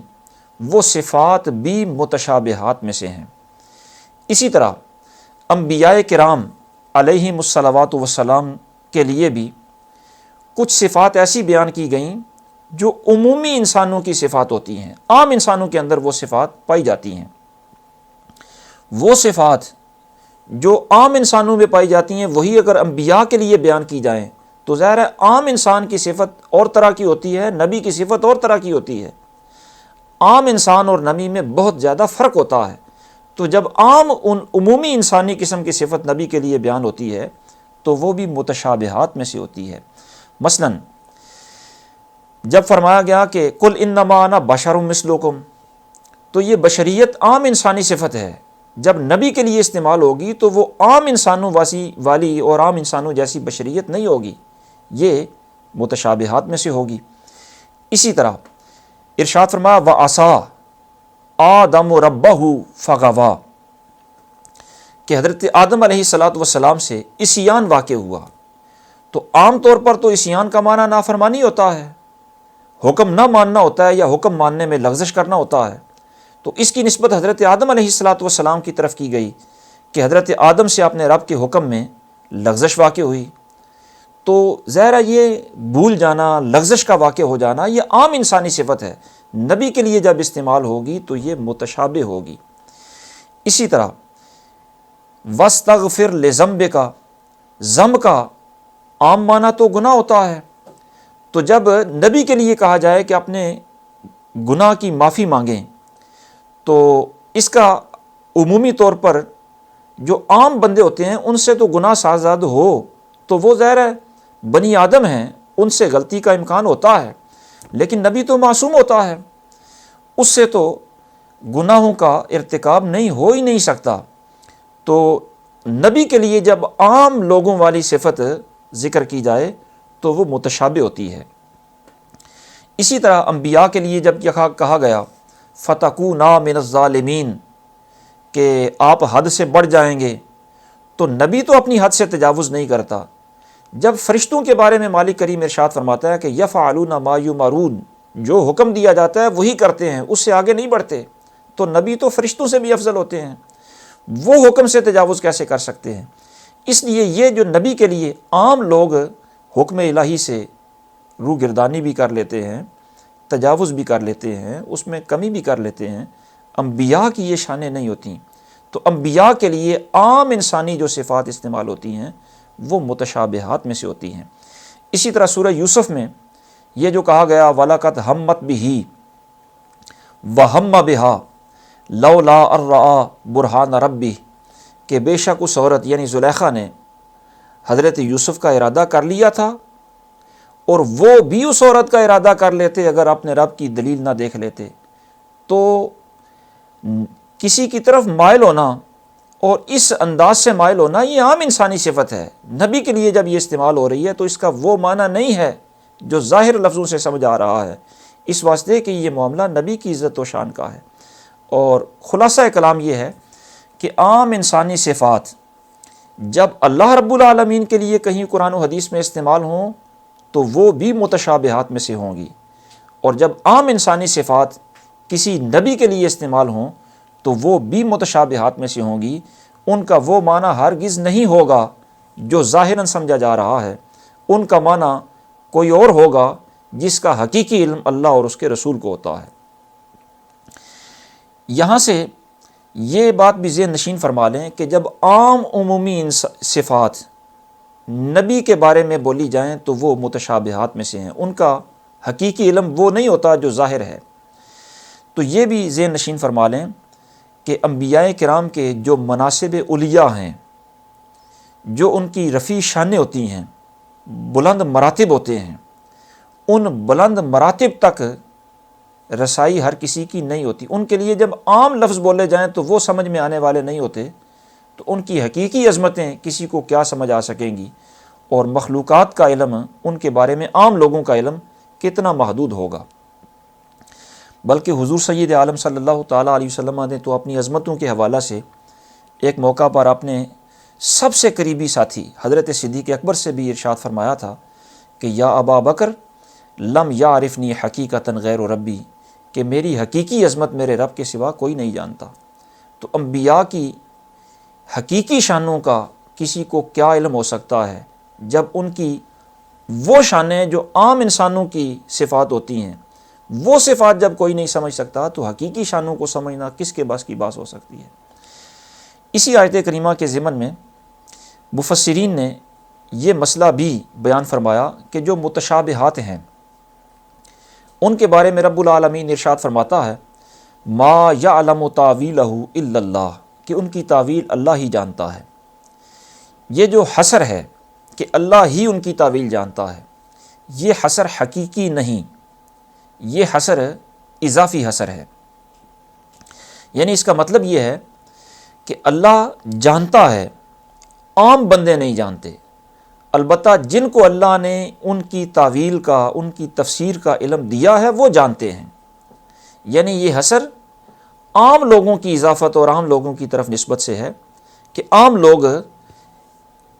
وہ صفات بھی متشابہات میں سے ہیں۔ اسی طرح انبیاء کرام علیہم الصلوات والسلام کے لیے بھی کچھ صفات ایسی بیان کی گئیں جو عمومی انسانوں کی صفات ہوتی ہیں، عام انسانوں کے اندر وہ صفات پائی جاتی ہیں۔ وہ صفات جو عام انسانوں میں پائی جاتی ہیں وہی اگر انبیاء کے لیے بیان کی جائیں تو ظاہر ہے عام انسان کی صفت اور طرح کی ہوتی ہے، نبی کی صفت اور طرح کی ہوتی ہے۔ عام انسان اور نبی میں بہت زیادہ فرق ہوتا ہے، تو جب عمومی انسانی قسم کی صفت نبی کے لیے بیان ہوتی ہے تو وہ بھی متشابہات میں سے ہوتی ہے۔ مثلا جب فرمایا گیا کہ قل انما انا بشر مثلکم، تو یہ بشریت عام انسانی صفت ہے، جب نبی کے لیے استعمال ہوگی تو وہ عام انسانوں والی اور عام انسانوں جیسی بشریت نہیں ہوگی، یہ متشابہات میں سے ہوگی۔ اسی طرح ارشاد فرمایا وَعَصَىٰ آدَمُ رَبَّهُ فَغَوَىٰ، کہ حضرت آدم علیہ السلام سے عصیان واقع ہوا۔ تو عام طور پر تو عصیان کا معنی نافرمانی ہوتا ہے، حکم نہ ماننا ہوتا ہے یا حکم ماننے میں لغزش کرنا ہوتا ہے، تو اس کی نسبت حضرت آدم علیہ السلام کی طرف کی گئی کہ حضرت آدم سے اپنے رب کے حکم میں لغزش واقع ہوئی۔ تو ظاہر ہے یہ بھول جانا، لغزش کا واقع ہو جانا یہ عام انسانی صفت ہے، نبی کے لیے جب استعمال ہوگی تو یہ متشابہ ہوگی۔ اسی طرح وَاسْتَغْفِرْ لِذَنْبِكَ، ذنب کا عام معنی تو گناہ ہوتا ہے، تو جب نبی کے لیے کہا جائے کہ اپنے گناہ کی معافی مانگیں تو اس کا عمومی طور پر جو عام بندے ہوتے ہیں ان سے تو گناہ سازاد ہو تو وہ ظاہر ہے بنی آدم ہیں، ان سے غلطی کا امکان ہوتا ہے، لیکن نبی تو معصوم ہوتا ہے، اس سے تو گناہوں کا ارتکاب نہیں ہو ہی نہیں سکتا۔ تو نبی کے لیے جب عام لوگوں والی صفت ذکر کی جائے تو وہ متشابہ ہوتی ہے۔ اسی طرح انبیاء کے لیے جب کہا گیا فَتَكُونَا مِنَ الظَّالِمِينَ، کہ آپ حد سے بڑھ جائیں گے، تو نبی تو اپنی حد سے تجاوز نہیں کرتا۔ جب فرشتوں کے بارے میں مالک کریم ارشاد فرماتا ہے کہ یفعلون ما یؤمرون، جو حکم دیا جاتا ہے وہی کرتے ہیں، اس سے آگے نہیں بڑھتے، تو نبی تو فرشتوں سے بھی افضل ہوتے ہیں، وہ حکم سے تجاوز کیسے کر سکتے ہیں؟ اس لیے یہ جو نبی کے لیے عام لوگ حکم الہی سے روگردانی بھی کر لیتے ہیں، تجاوز بھی کر لیتے ہیں، اس میں کمی بھی کر لیتے ہیں، انبیاء کی یہ شانیں نہیں ہوتیں۔ تو انبیاء کے لیے عام انسانی جو صفات استعمال ہوتی ہیں وہ متشابہات میں سے ہوتی ہیں۔ اسی طرح سورہ یوسف میں یہ جو کہا گیا وَلَقَدْ ہَمَّتْ بِهِ وَهَمَّ بِهَا لَوْلَا أَن رَّأَىٰ بُرْهَانَ رَبِّهِ، کہ بے شک اس عورت یعنی زلیخا نے حضرت یوسف کا ارادہ کر لیا تھا، اور وہ بھی اس عورت کا ارادہ کر لیتے اگر اپنے رب کی دلیل نہ دیکھ لیتے۔ تو کسی کی طرف مائل ہونا اور اس انداز سے مائل ہونا یہ عام انسانی صفت ہے، نبی کے لیے جب یہ استعمال ہو رہی ہے تو اس کا وہ معنی نہیں ہے جو ظاہر لفظوں سے سمجھ آ رہا ہے، اس واسطے کہ یہ معاملہ نبی کی عزت و شان کا ہے۔ اور خلاصہ کلام یہ ہے کہ عام انسانی صفات جب اللہ رب العالمین کے لیے کہیں قرآن و حدیث میں استعمال ہوں تو وہ بھی متشابہات میں سے ہوں گی، اور جب عام انسانی صفات کسی نبی کے لیے استعمال ہوں تو وہ بھی متشابہات میں سے ہوں گی، ان کا وہ معنی ہرگز نہیں ہوگا جو ظاہراً سمجھا جا رہا ہے، ان کا معنی کوئی اور ہوگا جس کا حقیقی علم اللہ اور اس کے رسول کو ہوتا ہے۔ یہاں سے یہ بات بھی ذہن نشین فرما لیں کہ جب عام عمومی صفات نبی کے بارے میں بولی جائیں تو وہ متشابہات میں سے ہیں، ان کا حقیقی علم وہ نہیں ہوتا جو ظاہر ہے۔ تو یہ بھی ذہن نشین فرما لیں کہ انبیاء کرام کے جو مناصب علیٰ ہیں، جو ان کی رفیع شانیں ہوتی ہیں، بلند مراتب ہوتے ہیں، ان بلند مراتب تک رسائی ہر کسی کی نہیں ہوتی۔ ان کے لیے جب عام لفظ بولے جائیں تو وہ سمجھ میں آنے والے نہیں ہوتے، تو ان کی حقیقی عظمتیں کسی کو کیا سمجھ آ سکیں گی، اور مخلوقات کا علم، ان کے بارے میں عام لوگوں کا علم کتنا محدود ہوگا۔ بلکہ حضور سید عالم صلی اللہ تعالیٰ علیہ وسلم نے تو اپنی عظمتوں کے حوالہ سے ایک موقع پر اپنے سب سے قریبی ساتھی حضرت صدیق اکبر سے بھی ارشاد فرمایا تھا کہ یا ابا بکر لم یعرفنی حقیقتاً غیر ربی، کہ میری حقیقی عظمت میرے رب کے سوا کوئی نہیں جانتا۔ تو انبیاء کی حقیقی شانوں کا کسی کو کیا علم ہو سکتا ہے جب ان کی وہ شانیں جو عام انسانوں کی صفات ہوتی ہیں، وہ صفات جب کوئی نہیں سمجھ سکتا تو حقیقی شانوں کو سمجھنا کس کے بس کی بات ہو سکتی ہے۔ اسی آیت کریمہ کے ضمن میں مفسرین نے یہ مسئلہ بھی بیان فرمایا کہ جو متشابہات ہیں ان کے بارے میں رب العالمین ارشاد فرماتا ہے ما یعلم تاویلہ الا اللہ، کہ ان کی تعویل اللہ ہی جانتا ہے۔ یہ جو حصر ہے کہ اللہ ہی ان کی تعویل جانتا ہے، یہ حصر حقیقی نہیں، یہ حصر اضافی حصر ہے۔ یعنی اس کا مطلب یہ ہے کہ اللہ جانتا ہے، عام بندے نہیں جانتے، البتہ جن کو اللہ نے ان کی تعویل کا، ان کی تفسیر کا علم دیا ہے وہ جانتے ہیں۔ یعنی یہ حصر عام لوگوں کی اضافت اور عام لوگوں کی طرف نسبت سے ہے کہ عام لوگ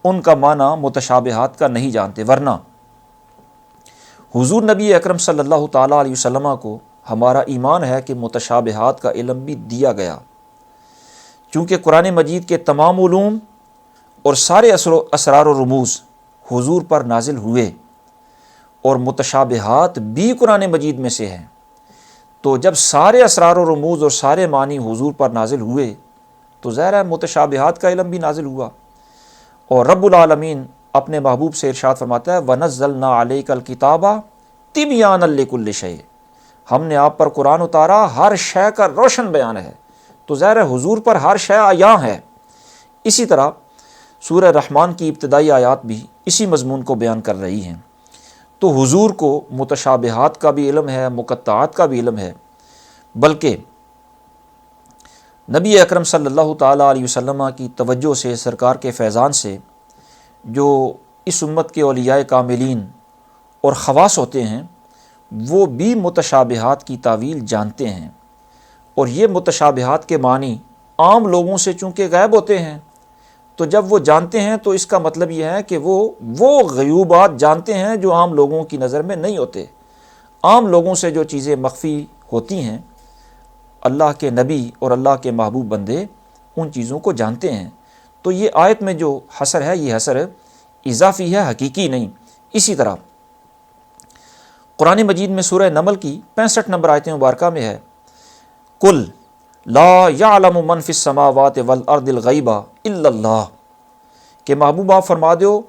ان کا معنی متشابہات کا نہیں جانتے، ورنہ حضور نبی اکرم صلی اللہ تعالیٰ علیہ وسلم کو ہمارا ایمان ہے کہ متشابہات کا علم بھی دیا گیا، چونکہ قرآن مجید کے تمام علوم اور سارے اسرار و رموز حضور پر نازل ہوئے، اور متشابہات بھی قرآن مجید میں سے ہیں۔ تو جب سارے اسرار و رموز اور سارے معنی حضور پر نازل ہوئے تو ظاہر ہے متشابہات کا علم بھی نازل ہوا۔ اور رب العالمین اپنے محبوب سے ارشاد فرماتا ہے وَنَزَّلْنَا عَلَيْكَ الْكِتَابَ تِبْيَانًا لِكُلِّ شَيْءٍ، ہم نے آپ پر قرآن اتارا ہر شے کا روشن بیان ہے۔ تو ظاہر ہے حضور پر ہر شے عیاں ہے۔ اسی طرح سورہ رحمان کی ابتدائی آیات بھی اسی مضمون کو بیان کر رہی ہیں۔ تو حضور کو متشابہات کا بھی علم ہے، مقطعات کا بھی علم ہے، بلکہ نبی اکرم صلی اللہ تعالیٰ علیہ وسلم کی توجہ سے، سرکار کے فیضان سے، جو اس امت کے اولیاء کاملین اور خواص ہوتے ہیں وہ بھی متشابہات کی تعویل جانتے ہیں، اور یہ متشابہات کے معنی عام لوگوں سے چونکہ غائب ہوتے ہیں، تو جب وہ جانتے ہیں تو اس کا مطلب یہ ہے کہ وہ غیوبات جانتے ہیں جو عام لوگوں کی نظر میں نہیں ہوتے۔ عام لوگوں سے جو چیزیں مخفی ہوتی ہیں، اللہ کے نبی اور اللہ کے محبوب بندے ان چیزوں کو جانتے ہیں۔ تو یہ آیت میں جو حصر ہے یہ حصر اضافی ہے، حقیقی نہیں۔ اسی طرح قرآن مجید میں سورہ نمل کی 65 نمبر آیت مبارکہ میں ہے قل لا یعلم من فی السماوات والارض الغیب الا اللہ، کہ محبوب آپ فرما دو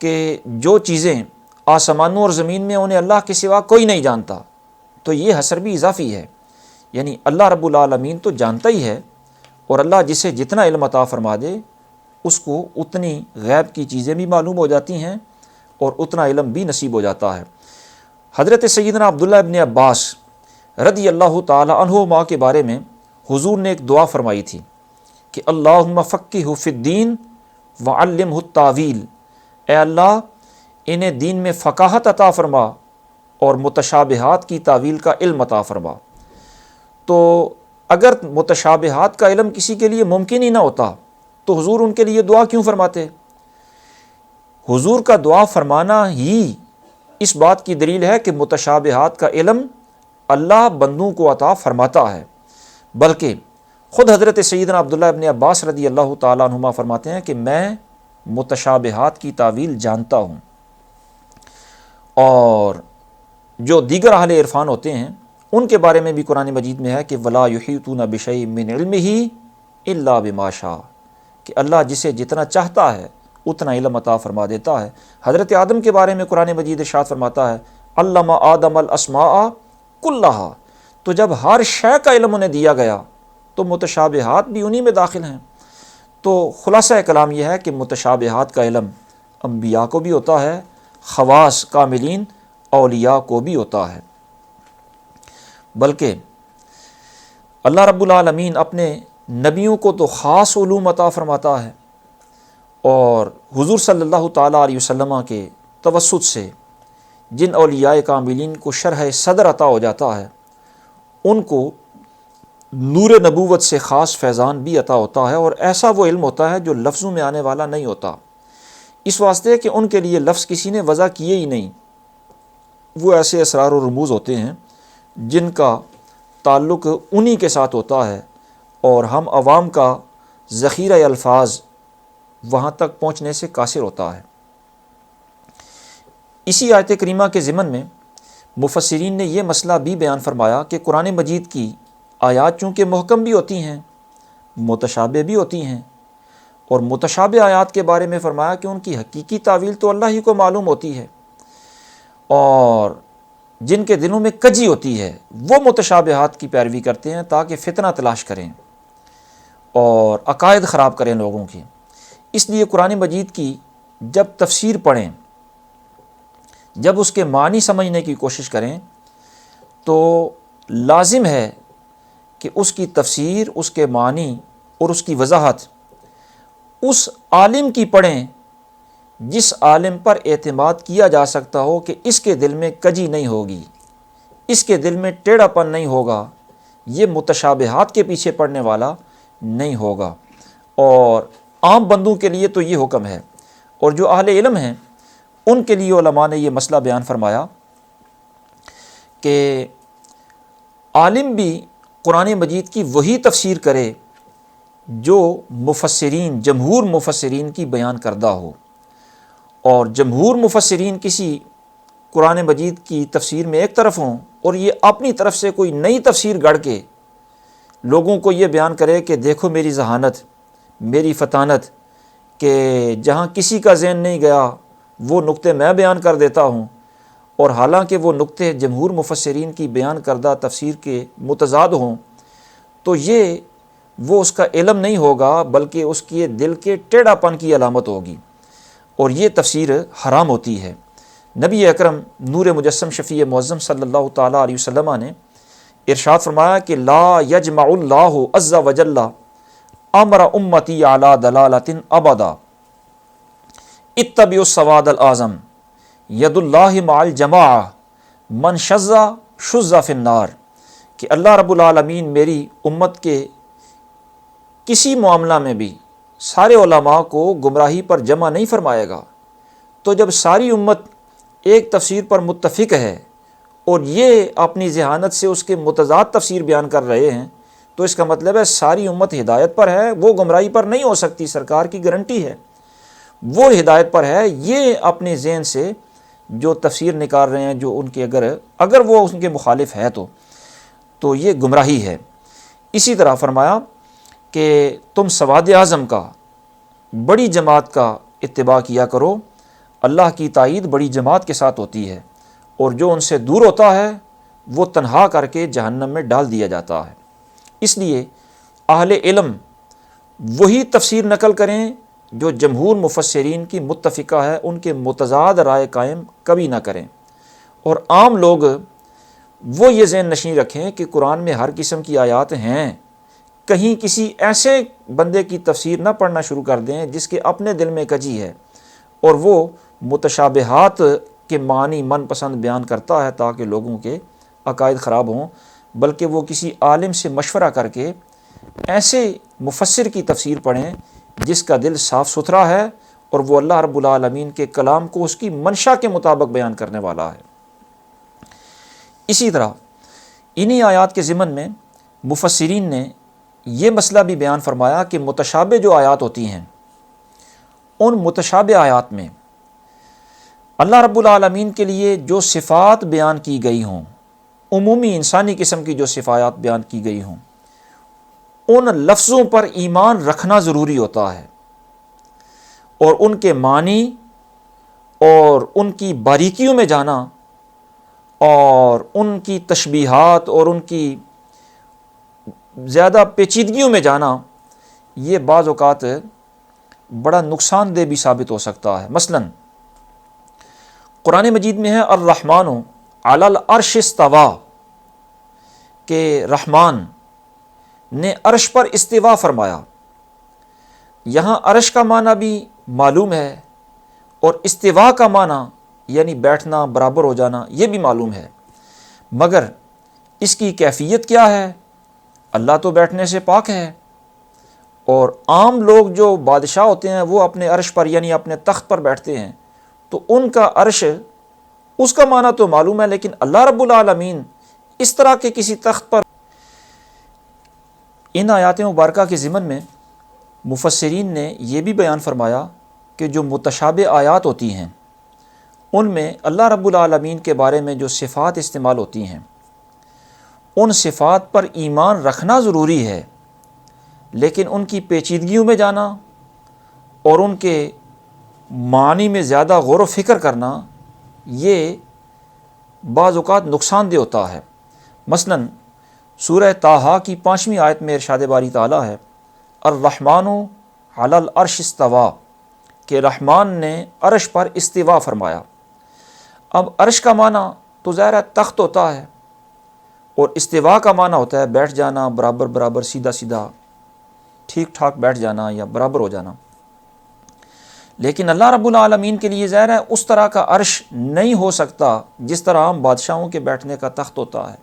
کہ جو چیزیں آسمانوں اور زمین میں انہیں اللہ کے سوا کوئی نہیں جانتا۔ تو یہ حصر بھی اضافی ہے، یعنی اللہ رب العالمین تو جانتا ہی ہے، اور اللہ جسے جتنا علم عطا فرما دے اس کو اتنی غیب کی چیزیں بھی معلوم ہو جاتی ہیں اور اتنا علم بھی نصیب ہو جاتا ہے۔ حضرت سیدنا عبداللہ ابن عباس رضی اللہ تعالی عنہما کے بارے میں حضور نے ایک دعا فرمائی تھی کہ اللہم فقہہ فی الدین وعلمہ التاویل، اے اللہ انہیں دین میں فقاہت عطا فرما اور متشابہات کی تعویل کا علم عطا فرما۔ تو اگر متشابہات کا علم کسی کے لیے ممکن ہی نہ ہوتا تو حضور ان کے لیے دعا کیوں فرماتے؟ حضور کا دعا فرمانا ہی اس بات کی دلیل ہے کہ متشابہات کا علم اللہ بندوں کو عطا فرماتا ہے، بلکہ خود حضرت سیدنا عبداللہ ابن عباس رضی اللہ تعالیٰ عنہما فرماتے ہیں کہ میں متشابہات کی تعویل جانتا ہوں، اور جو دیگر اہل عرفان ہوتے ہیں ان کے بارے میں بھی قرآن مجید میں ہے کہ وَلَا يُحِيطُونَ بِشَيْءٍ مِّنْ عِلْمِهِ إِلَّا بِمَا شَاءَ، کہ اللہ جسے جتنا چاہتا ہے اتنا علم عطا فرما دیتا ہے۔ حضرت آدم کے بارے میں قرآن مجید ارشاد فرماتا ہے علم آدم الاسماء کلھا، تو جب ہر شے کا علم انہیں دیا گیا تو متشابہات بھی انہی میں داخل ہیں۔ تو خلاصہ کلام یہ ہے کہ متشابہات کا علم انبیاء کو بھی ہوتا ہے، خواص کاملین اولیاء کو بھی ہوتا ہے، بلکہ اللہ رب العالمین اپنے نبیوں کو تو خاص علوم عطا فرماتا ہے، اور حضور صلی اللہ تعالیٰ علیہ وسلم کے توسط سے جن اولیاء کاملین کو شرح صدر عطا ہو جاتا ہے ان کو نور نبوت سے خاص فیضان بھی عطا ہوتا ہے، اور ایسا وہ علم ہوتا ہے جو لفظوں میں آنے والا نہیں ہوتا، اس واسطے کہ ان کے لیے لفظ کسی نے وضع کیے ہی نہیں۔ وہ ایسے اسرار و رموز ہوتے ہیں جن کا تعلق انہی کے ساتھ ہوتا ہے، اور ہم عوام کا ذخیرہ الفاظ وہاں تک پہنچنے سے قاصر ہوتا ہے۔ اسی آیت کریمہ کے ضمن میں مفسرین نے یہ مسئلہ بھی بیان فرمایا کہ قرآن مجید کی آیات چونکہ محکم بھی ہوتی ہیں، متشابہ بھی ہوتی ہیں، اور متشابہ آیات کے بارے میں فرمایا کہ ان کی حقیقی تعویل تو اللہ ہی کو معلوم ہوتی ہے، اور جن کے دلوں میں کجی ہوتی ہے وہ متشابہات کی پیروی کرتے ہیں تاکہ فتنہ تلاش کریں اور عقائد خراب کریں لوگوں کی۔ اس لیے قرآن مجید کی جب تفسیر پڑھیں، جب اس کے معنی سمجھنے کی کوشش کریں، تو لازم ہے کہ اس کی تفسیر، اس کے معنی اور اس کی وضاحت اس عالم کی پڑھیں جس عالم پر اعتماد کیا جا سکتا ہو کہ اس کے دل میں کجی نہیں ہوگی، اس کے دل میں ٹیڑھا پن نہیں ہوگا، یہ متشابہات کے پیچھے پڑنے والا نہیں ہوگا۔ اور عام بندوں کے لیے تو یہ حکم ہے، اور جو اہل علم ہیں ان کے لیے علماء نے یہ مسئلہ بیان فرمایا کہ عالم بھی قرآن مجید کی وہی تفسیر کرے جو مفسرین، جمہور مفسرین کی بیان کردہ ہو، اور جمہور مفسرین کسی قرآن مجید کی تفسیر میں ایک طرف ہوں اور یہ اپنی طرف سے کوئی نئی تفسیر گڑھ کے لوگوں کو یہ بیان کرے کہ دیکھو میری ذہانت، میری فطانت، کہ جہاں کسی کا ذہن نہیں گیا وہ نقطے میں بیان کر دیتا ہوں، اور حالانکہ وہ نقطے جمہور مفسرین کی بیان کردہ تفسیر کے متضاد ہوں، تو یہ وہ اس کا علم نہیں ہوگا بلکہ اس کے دل کے ٹیڑھا پن کی علامت ہوگی، اور یہ تفسیر حرام ہوتی ہے۔ نبی اکرم نور مجسم شفیع معظم صلی اللہ تعالیٰ علیہ وسلم نے ارشاد فرمایا کہ لا یجمع اللہ عز وجل امر امتی علی ضلالۃ ابدا اتبعوا السواد الاعظم ید اللہ مع الجماعہ من شذ شذ فی النار، کہ اللہ رب العالمین میری امت کے کسی معاملہ میں بھی سارے علماء کو گمراہی پر جمع نہیں فرمائے گا۔ تو جب ساری امت ایک تفسیر پر متفق ہے اور یہ اپنی ذہانت سے اس کے متضاد تفسیر بیان کر رہے ہیں، تو اس کا مطلب ہے ساری امت ہدایت پر ہے، وہ گمراہی پر نہیں ہو سکتی، سرکار کی گارنٹی ہے وہ ہدایت پر ہے۔ یہ اپنے ذہن سے جو تفسیر نکال رہے ہیں، جو ان کے اگر وہ ان کے مخالف ہے تو یہ گمراہی ہے۔ اسی طرح فرمایا کہ تم سواد اعظم کا، بڑی جماعت کا اتباع کیا کرو، اللہ کی تائید بڑی جماعت کے ساتھ ہوتی ہے، اور جو ان سے دور ہوتا ہے وہ تنہا کر کے جہنم میں ڈال دیا جاتا ہے۔ اس لیے اہل علم وہی تفسیر نقل کریں جو جمہور مفسرین کی متفقہ ہے، ان کے متضاد رائے قائم کبھی نہ کریں، اور عام لوگ وہ یہ ذہن نشین رکھیں کہ قرآن میں ہر قسم کی آیات ہیں، کہیں کسی ایسے بندے کی تفسیر نہ پڑھنا شروع کر دیں جس کے اپنے دل میں کجی ہے اور وہ متشابہات کے معنی من پسند بیان کرتا ہے تاکہ لوگوں کے عقائد خراب ہوں، بلکہ وہ کسی عالم سے مشورہ کر کے ایسے مفسر کی تفسیر پڑھیں جس کا دل صاف ستھرا ہے اور وہ اللہ رب العالمین کے کلام کو اس کی منشا کے مطابق بیان کرنے والا ہے۔ اسی طرح انہی آیات کے ضمن میں مفسرین نے یہ مسئلہ بھی بیان فرمایا کہ متشابہ جو آیات ہوتی ہیں، ان متشابہ آیات میں اللہ رب العالمین کے لیے جو صفات بیان کی گئی ہوں، عمومی انسانی قسم کی جو صفات بیان کی گئی ہوں، ان لفظوں پر ایمان رکھنا ضروری ہوتا ہے، اور ان کے معنی اور ان کی باریکیوں میں جانا اور ان کی تشبیہات اور ان کی زیادہ پیچیدگیوں میں جانا، یہ بعض اوقات بڑا نقصان دہ بھی ثابت ہو سکتا ہے۔ مثلا قرآن مجید میں ہے الرحمن علی العرش استویٰ، کہ رحمان نے عرش پر استوا فرمایا۔ یہاں عرش کا معنی بھی معلوم ہے اور استوا کا معنی یعنی بیٹھنا، برابر ہو جانا، یہ بھی معلوم ہے، مگر اس کی کیفیت کیا ہے؟ اللہ تو بیٹھنے سے پاک ہے، اور عام لوگ جو بادشاہ ہوتے ہیں وہ اپنے عرش پر یعنی اپنے تخت پر بیٹھتے ہیں، تو ان کا عرش اس کا معنی تو معلوم ہے، لیکن اللہ رب العالمین اس طرح کے کسی تخت پر۔ ان آیات مبارکہ کے ضمن میں مفسرین نے یہ بھی بیان فرمایا کہ جو متشابہ آیات ہوتی ہیں ان میں اللہ رب العالمین کے بارے میں جو صفات استعمال ہوتی ہیں ان صفات پر ایمان رکھنا ضروری ہے، لیکن ان کی پیچیدگیوں میں جانا اور ان کے معنی میں زیادہ غور و فکر کرنا یہ بعض اوقات نقصان دہ ہوتا ہے۔ مثلاً سورہ طٰہٰ کی 5ویں آیت میں ارشاد باری تعالیٰ ہے الرحمن علی العرش استویٰ، کہ رحمان نے عرش پر استوا فرمایا۔ اب عرش کا معنی تو ظاہر ہے تخت ہوتا ہے، اور استوا کا معنی ہوتا ہے بیٹھ جانا، برابر برابر، سیدھا سیدھا، ٹھیک ٹھاک بیٹھ جانا یا برابر ہو جانا۔ لیکن اللہ رب العالمین کے لیے ظاہر ہے اس طرح کا عرش نہیں ہو سکتا جس طرح عام بادشاہوں کے بیٹھنے کا تخت ہوتا ہے۔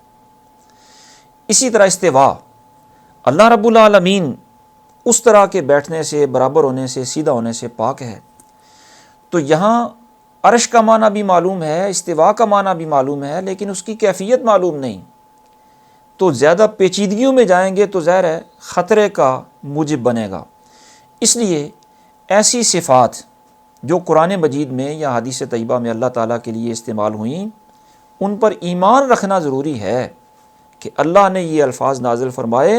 اسی طرح استوا، اللہ رب العالمین اس طرح کے بیٹھنے سے، برابر ہونے سے، سیدھا ہونے سے پاک ہے۔ تو یہاں عرش کا معنی بھی معلوم ہے، استوا کا معنی بھی معلوم ہے، لیکن اس کی کیفیت معلوم نہیں، تو زیادہ پیچیدگیوں میں جائیں گے تو ظاہر ہے خطرے کا موجب بنے گا۔ اس لیے ایسی صفات جو قرآن مجید میں یا حدیث طیبہ میں اللہ تعالیٰ کے لیے استعمال ہوئیں ان پر ایمان رکھنا ضروری ہے کہ اللہ نے یہ الفاظ نازل فرمائے،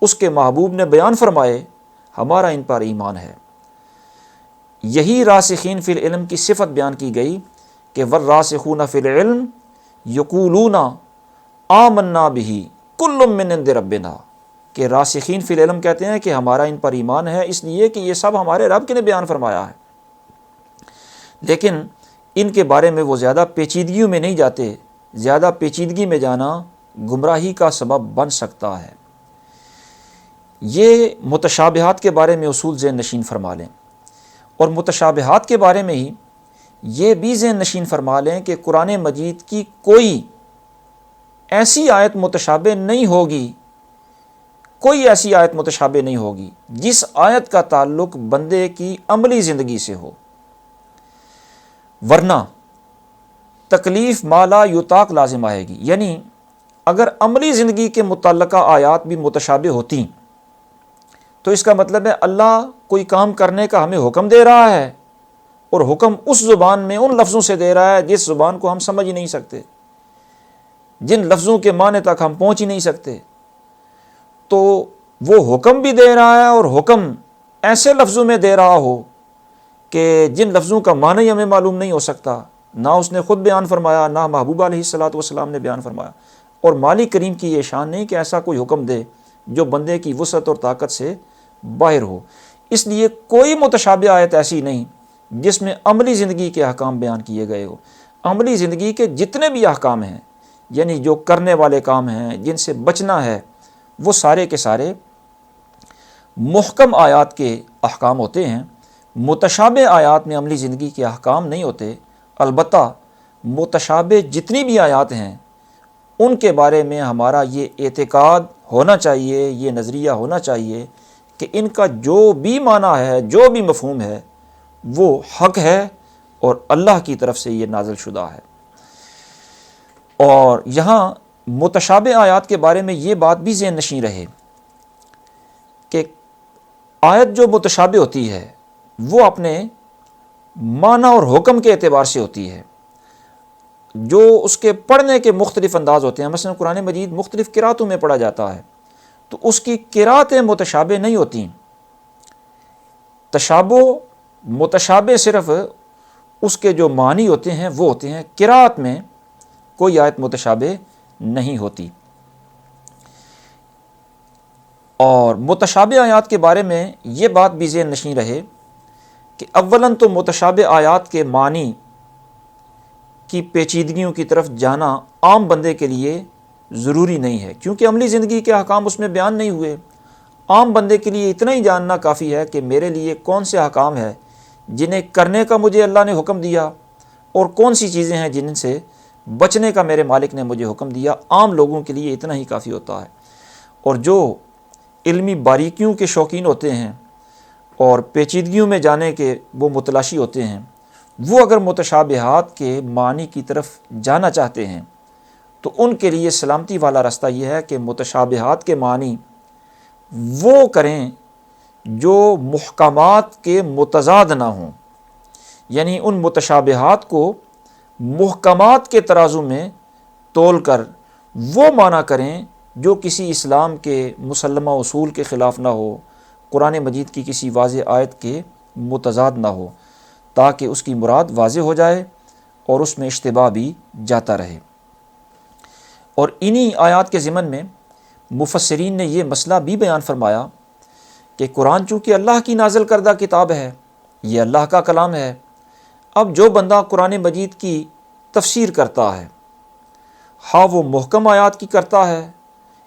اس کے محبوب نے بیان فرمائے، ہمارا ان پر ایمان ہے۔ یہی راسخین فی العلم کی صفت بیان کی گئی کہ والراسخون فی العلم یقولون آمنا بہ کل من عند ربنا، کہ راسخین فی العلم کہتے ہیں کہ ہمارا ان پر ایمان ہے، اس لیے کہ یہ سب ہمارے رب کے نے بیان فرمایا ہے، لیکن ان کے بارے میں وہ زیادہ پیچیدگیوں میں نہیں جاتے۔ زیادہ پیچیدگی میں جانا گمراہی کا سبب بن سکتا ہے۔ یہ متشابہات کے بارے میں اصول ذہن نشین فرما لیں، اور متشابہات کے بارے میں ہی یہ بھی ذہن نشین فرما لیں کہ قرآن مجید کی کوئی ایسی آیت متشابہ نہیں ہوگی، کوئی ایسی آیت متشابہ نہیں ہوگی جس آیت کا تعلق بندے کی عملی زندگی سے ہو، ورنہ تکلیف ما لا یطاق لازم آئے گی۔ یعنی اگر عملی زندگی کے متعلقہ آیات بھی متشابہ ہوتی تو اس کا مطلب ہے اللہ کوئی کام کرنے کا ہمیں حکم دے رہا ہے، اور حکم اس زبان میں ان لفظوں سے دے رہا ہے جس زبان کو ہم سمجھ ہی نہیں سکتے، جن لفظوں کے معنی تک ہم پہنچ ہی نہیں سکتے، تو وہ حکم بھی دے رہا ہے اور حکم ایسے لفظوں میں دے رہا ہو کہ جن لفظوں کا معنی ہمیں معلوم نہیں ہو سکتا، نہ اس نے خود بیان فرمایا، نہ محبوب علیہ الصلوۃ والسلام نے بیان فرمایا۔ اور مالک کریم کی یہ شان نہیں کہ ایسا کوئی حکم دے جو بندے کی وسعت اور طاقت سے باہر ہو۔ اس لیے کوئی متشابہ آیت ایسی نہیں جس میں عملی زندگی کے احکام بیان کیے گئے ہو۔ عملی زندگی کے جتنے بھی احکام ہیں، یعنی جو کرنے والے کام ہیں، جن سے بچنا ہے، وہ سارے کے سارے محکم آیات کے احکام ہوتے ہیں۔ متشابہ آیات میں عملی زندگی کے احکام نہیں ہوتے۔ البتہ متشابہ جتنی بھی آیات ہیں ان کے بارے میں ہمارا یہ اعتقاد ہونا چاہیے، یہ نظریہ ہونا چاہیے کہ ان کا جو بھی معنی ہے، جو بھی مفہوم ہے، وہ حق ہے اور اللہ کی طرف سے یہ نازل شدہ ہے۔ اور یہاں متشابہ آیات کے بارے میں یہ بات بھی ذہن نشین رہے کہ آیت جو متشابہ ہوتی ہے وہ اپنے معنی اور حکم کے اعتبار سے ہوتی ہے، جو اس کے پڑھنے کے مختلف انداز ہوتے ہیں۔ مثلا قرآن مجید مختلف قراتوں میں پڑھا جاتا ہے تو اس کی قراتیں متشابہ نہیں ہوتی۔ متشابہ صرف اس کے جو معنی ہوتے ہیں وہ ہوتے ہیں، قرات میں کوئی آیت متشابہ نہیں ہوتی۔ اور متشابہ آیات کے بارے میں یہ بات بھی ذہن نشین رہے کہ اولاً تو متشابہ آیات کے معنی کی پیچیدگیوں کی طرف جانا عام بندے کے لیے ضروری نہیں ہے، کیونکہ عملی زندگی کے احکام اس میں بیان نہیں ہوئے۔ عام بندے کے لیے اتنا ہی جاننا کافی ہے کہ میرے لیے کون سے احکام ہیں جنہیں کرنے کا مجھے اللہ نے حکم دیا، اور کون سی چیزیں ہیں جن سے بچنے کا میرے مالک نے مجھے حکم دیا۔ عام لوگوں کے لیے اتنا ہی کافی ہوتا ہے، اور جو علمی باریکیوں کے شوقین ہوتے ہیں اور پیچیدگیوں میں جانے کے وہ متلاشی ہوتے ہیں، وہ اگر متشابہات کے معنی کی طرف جانا چاہتے ہیں تو ان کے لیے سلامتی والا راستہ یہ ہے کہ متشابہات کے معنی وہ کریں جو محکمات کے متضاد نہ ہوں، یعنی ان متشابہات کو محکمات کے ترازو میں تول کر وہ معنی کریں جو کسی اسلام کے مسلمہ اصول کے خلاف نہ ہو، قرآن مجید کی کسی واضح آیت کے متضاد نہ ہو، تاکہ اس کی مراد واضح ہو جائے اور اس میں اشتباہ بھی جاتا رہے۔ اور انہی آیات کے ضمن میں مفسرین نے یہ مسئلہ بھی بیان فرمایا کہ قرآن چونکہ اللہ کی نازل کردہ کتاب ہے، یہ اللہ کا کلام ہے، اب جو بندہ قرآن مجید کی تفسیر کرتا ہے، ہاں وہ محکم آیات کی کرتا ہے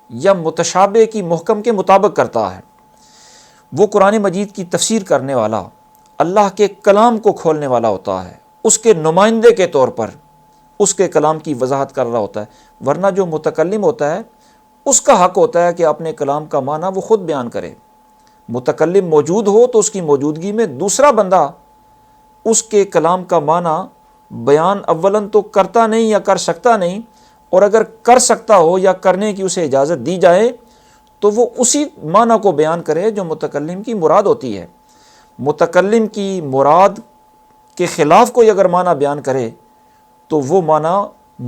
یا متشابہ کی محکم کے مطابق کرتا ہے، وہ قرآن مجید کی تفسیر کرنے والا اللہ کے کلام کو کھولنے والا ہوتا ہے، اس کے نمائندے کے طور پر اس کے کلام کی وضاحت کر رہا ہوتا ہے۔ ورنہ جو متکلم ہوتا ہے اس کا حق ہوتا ہے کہ اپنے کلام کا معنی وہ خود بیان کرے۔ متکلم موجود ہو تو اس کی موجودگی میں دوسرا بندہ اس کے کلام کا معنی بیان اولاً تو کرتا نہیں یا کر سکتا نہیں، اور اگر کر سکتا ہو یا کرنے کی اسے اجازت دی جائے تو وہ اسی معنی کو بیان کرے جو متکلم کی مراد ہوتی ہے۔ متکلم کی مراد کے خلاف کوئی اگر معنی بیان کرے تو وہ معنی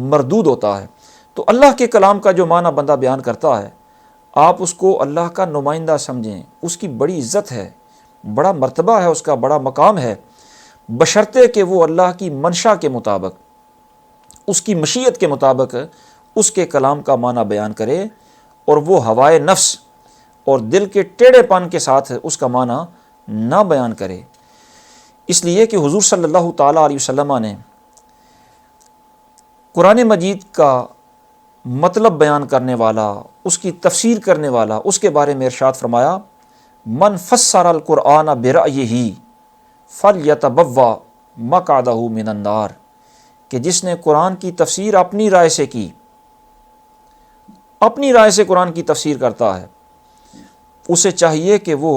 مردود ہوتا ہے۔ تو اللہ کے کلام کا جو معنی بندہ بیان کرتا ہے، آپ اس کو اللہ کا نمائندہ سمجھیں، اس کی بڑی عزت ہے، بڑا مرتبہ ہے، اس کا بڑا مقام ہے، بشرطے کہ وہ اللہ کی منشا کے مطابق، اس کی مشیت کے مطابق اس کے کلام کا معنی بیان کرے، اور وہ ہوائے نفس اور دل کے ٹیڑھے پن کے ساتھ اس کا معنی نہ بیان کرے۔ اس لیے کہ حضور صلی اللہ تعالیٰ علیہ وسلم نے قرآن مجید کا مطلب بیان کرنے والا، اس کی تفسیر کرنے والا، اس کے بارے میں ارشاد فرمایا، من فسر القرآن برأیہ فلیتبوأ مقعدہ من النار، کہ جس نے قرآن کی تفسیر اپنی رائے سے کی، اپنی رائے سے قرآن کی تفسیر کرتا ہے، اسے چاہیے کہ وہ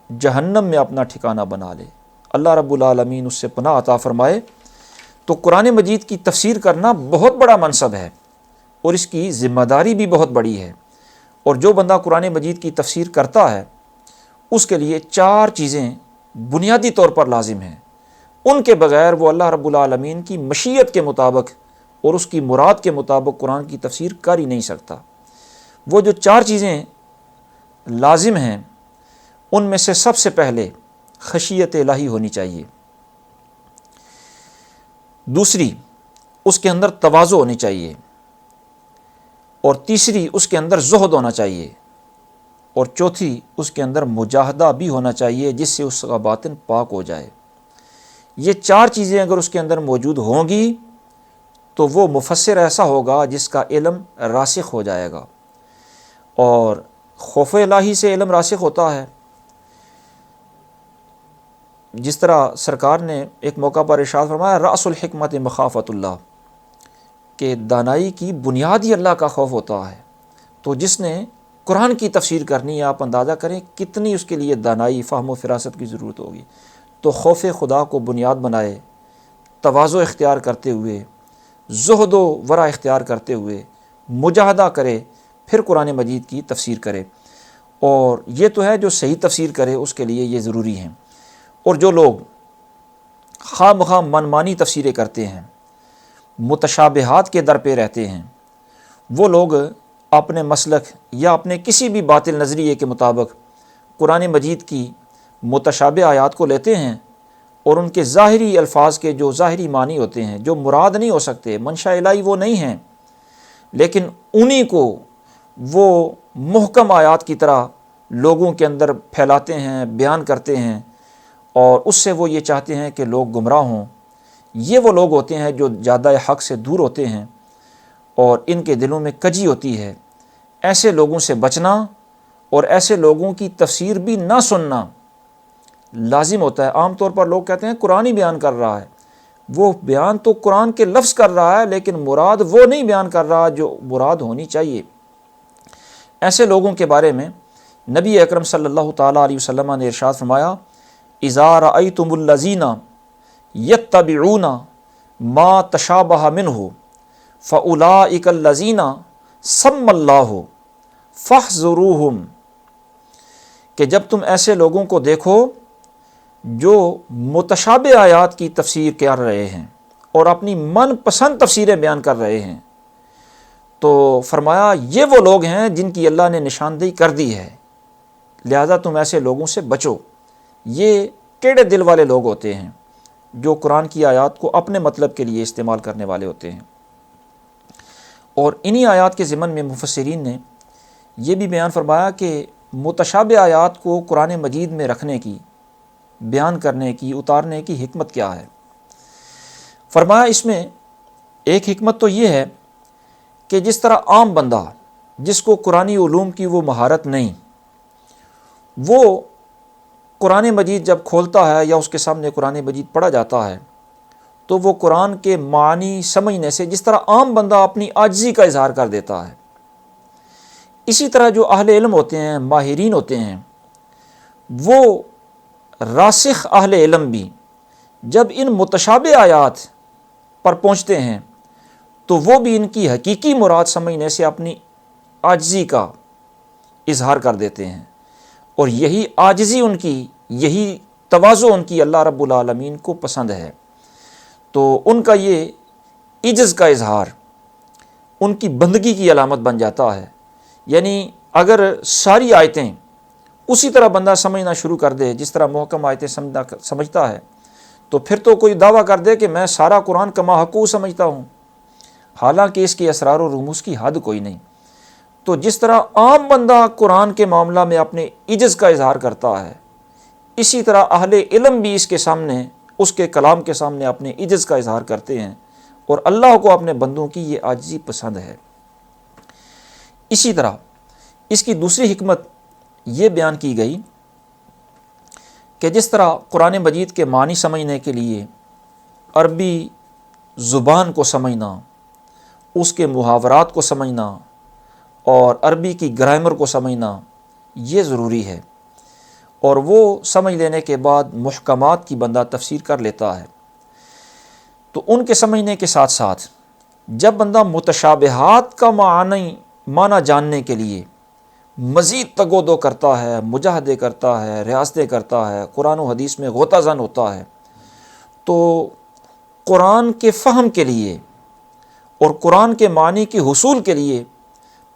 جہنم میں اپنا ٹھکانہ بنا لے۔ اللہ رب العالمین اس سے پناہ عطا فرمائے۔ تو قرآن مجید کی تفسیر کرنا بہت بڑا منصب ہے اور اس کی ذمہ داری بھی بہت بڑی ہے، اور جو بندہ قرآن مجید کی تفسیر کرتا ہے اس کے لیے 4 چیزیں بنیادی طور پر لازم ہیں، ان کے بغیر وہ اللہ رب العالمین کی مشیت کے مطابق اور اس کی مراد کے مطابق قرآن کی تفسیر کر ہی نہیں سکتا۔ وہ جو 4 چیزیں لازم ہیں ان میں سے سب سے پہلے خشیت الہی ہونی چاہیے، دوسری اس کے اندر تواضع ہونی چاہیے، اور تیسری اس کے اندر زہد ہونا چاہیے، اور چوتھی اس کے اندر مجاہدہ بھی ہونا چاہیے جس سے اس کا باطن پاک ہو جائے۔ یہ 4 چیزیں اگر اس کے اندر موجود ہوں گی تو وہ مفسر ایسا ہوگا جس کا علم راسخ ہو جائے گا، اور خوف الہی سے علم راسخ ہوتا ہے۔ جس طرح سرکار نے ایک موقع پر ارشاد فرمایا، رأس الحکمت مخافت اللہ، کہ دانائی کی بنیاد ہی اللہ کا خوف ہوتا ہے۔ تو جس نے قرآن کی تفسیر کرنی ہے، آپ اندازہ کریں کتنی اس کے لیے دانائی، فہم و فراست کی ضرورت ہوگی۔ تو خوف خدا کو بنیاد بنائے، تواضع اختیار کرتے ہوئے، زہد و ورع اختیار کرتے ہوئے مجاہدہ کرے، پھر قرآن مجید کی تفسیر کرے۔ اور یہ تو ہے جو صحیح تفسیر کرے اس کے لیے یہ ضروری ہیں۔ اور جو لوگ خواہ مخواہ منمانی تفسیریں کرتے ہیں، متشابہات کے در پہ رہتے ہیں، وہ لوگ اپنے مسلک یا اپنے کسی بھی باطل نظریے کے مطابق قرآن مجید کی متشابہ آیات کو لیتے ہیں، اور ان کے ظاہری الفاظ کے جو ظاہری معنی ہوتے ہیں، جو مراد نہیں ہو سکتے، منشا الہی وہ نہیں ہیں، لیکن انہی کو وہ محکم آیات کی طرح لوگوں کے اندر پھیلاتے ہیں، بیان کرتے ہیں، اور اس سے وہ یہ چاہتے ہیں کہ لوگ گمراہ ہوں۔ یہ وہ لوگ ہوتے ہیں جو جادہ حق سے دور ہوتے ہیں اور ان کے دلوں میں کجی ہوتی ہے۔ ایسے لوگوں سے بچنا اور ایسے لوگوں کی تفسیر بھی نہ سننا لازم ہوتا ہے۔ عام طور پر لوگ کہتے ہیں قرآن ہی بیان کر رہا ہے، وہ بیان تو قرآن کے لفظ کر رہا ہے لیکن مراد وہ نہیں بیان کر رہا جو مراد ہونی چاہیے۔ ایسے لوگوں کے بارے میں نبی اکرم صلی اللہ تعالیٰ علیہ وسلم نے ارشاد فرمایا، اذا رأیتم الذین یتبعون ما تشابہ منہ فاولئک الذین سمی اللہ فاحذروہم، کہ جب تم ایسے لوگوں کو دیکھو جو متشابہ آیات کی تفسیر کر رہے ہیں اور اپنی من پسند تفسیریں بیان کر رہے ہیں، تو فرمایا یہ وہ لوگ ہیں جن کی اللہ نے نشاندہی کر دی ہے، لہذا تم ایسے لوگوں سے بچو۔ یہ ٹیڑے دل والے لوگ ہوتے ہیں جو قرآن کی آیات کو اپنے مطلب کے لیے استعمال کرنے والے ہوتے ہیں۔ اور انہی آیات کے ضمن میں مفسرین نے یہ بھی بیان فرمایا کہ متشابہ آیات کو قرآن مجید میں رکھنے کی، بیان کرنے کی، اتارنے کی حکمت کیا ہے۔ فرمایا اس میں ایک حکمت تو یہ ہے کہ جس طرح عام بندہ جس کو قرآنی علوم کی وہ مہارت نہیں، وہ قرآن مجید جب کھولتا ہے یا اس کے سامنے قرآن مجید پڑھا جاتا ہے تو وہ قرآن کے معنی سمجھنے سے جس طرح عام بندہ اپنی عاجزی کا اظہار کر دیتا ہے، اسی طرح جو اہل علم ہوتے ہیں، ماہرین ہوتے ہیں، وہ راسخ اہل علم بھی جب ان متشابہ آیات پر پہنچتے ہیں تو وہ بھی ان کی حقیقی مراد سمجھنے سے اپنی عاجزی کا اظہار کر دیتے ہیں، اور یہی عاجزی ان کی، یہی تواضع ان کی اللہ رب العالمین کو پسند ہے۔ تو ان کا یہ عجز کا اظہار ان کی بندگی کی علامت بن جاتا ہے۔ یعنی اگر ساری آیتیں اسی طرح بندہ سمجھنا شروع کر دے جس طرح محکم آیتیں سمجھتا ہے، تو پھر تو کوئی دعویٰ کر دے کہ میں سارا قرآن کما حقوق سمجھتا ہوں، حالانکہ اس کے اسرار و رموز کی حد کوئی نہیں۔ تو جس طرح عام بندہ قرآن کے معاملہ میں اپنے عجز کا اظہار کرتا ہے، اسی طرح اہل علم بھی اس کے سامنے، اس کے کلام کے سامنے اپنے عجز کا اظہار کرتے ہیں، اور اللہ کو اپنے بندوں کی یہ عاجزی پسند ہے۔ اسی طرح اس کی دوسری حکمت یہ بیان کی گئی کہ جس طرح قرآن مجید کے معنی سمجھنے کے لیے عربی زبان کو سمجھنا، اس کے محاورات کو سمجھنا اور عربی کی گرامر کو سمجھنا یہ ضروری ہے، اور وہ سمجھ لینے کے بعد محکمات کی بندہ تفسیر کر لیتا ہے۔ تو ان کے سمجھنے کے ساتھ ساتھ جب بندہ متشابہات کا معنی جاننے کے لیے مزید تگ و دو کرتا ہے، مجاہدے کرتا ہے، ریاضتیں کرتا ہے، قرآن و حدیث میں غوطہ زن ہوتا ہے، تو قرآن کے فہم کے لیے اور قرآن کے معنی کے حصول کے لیے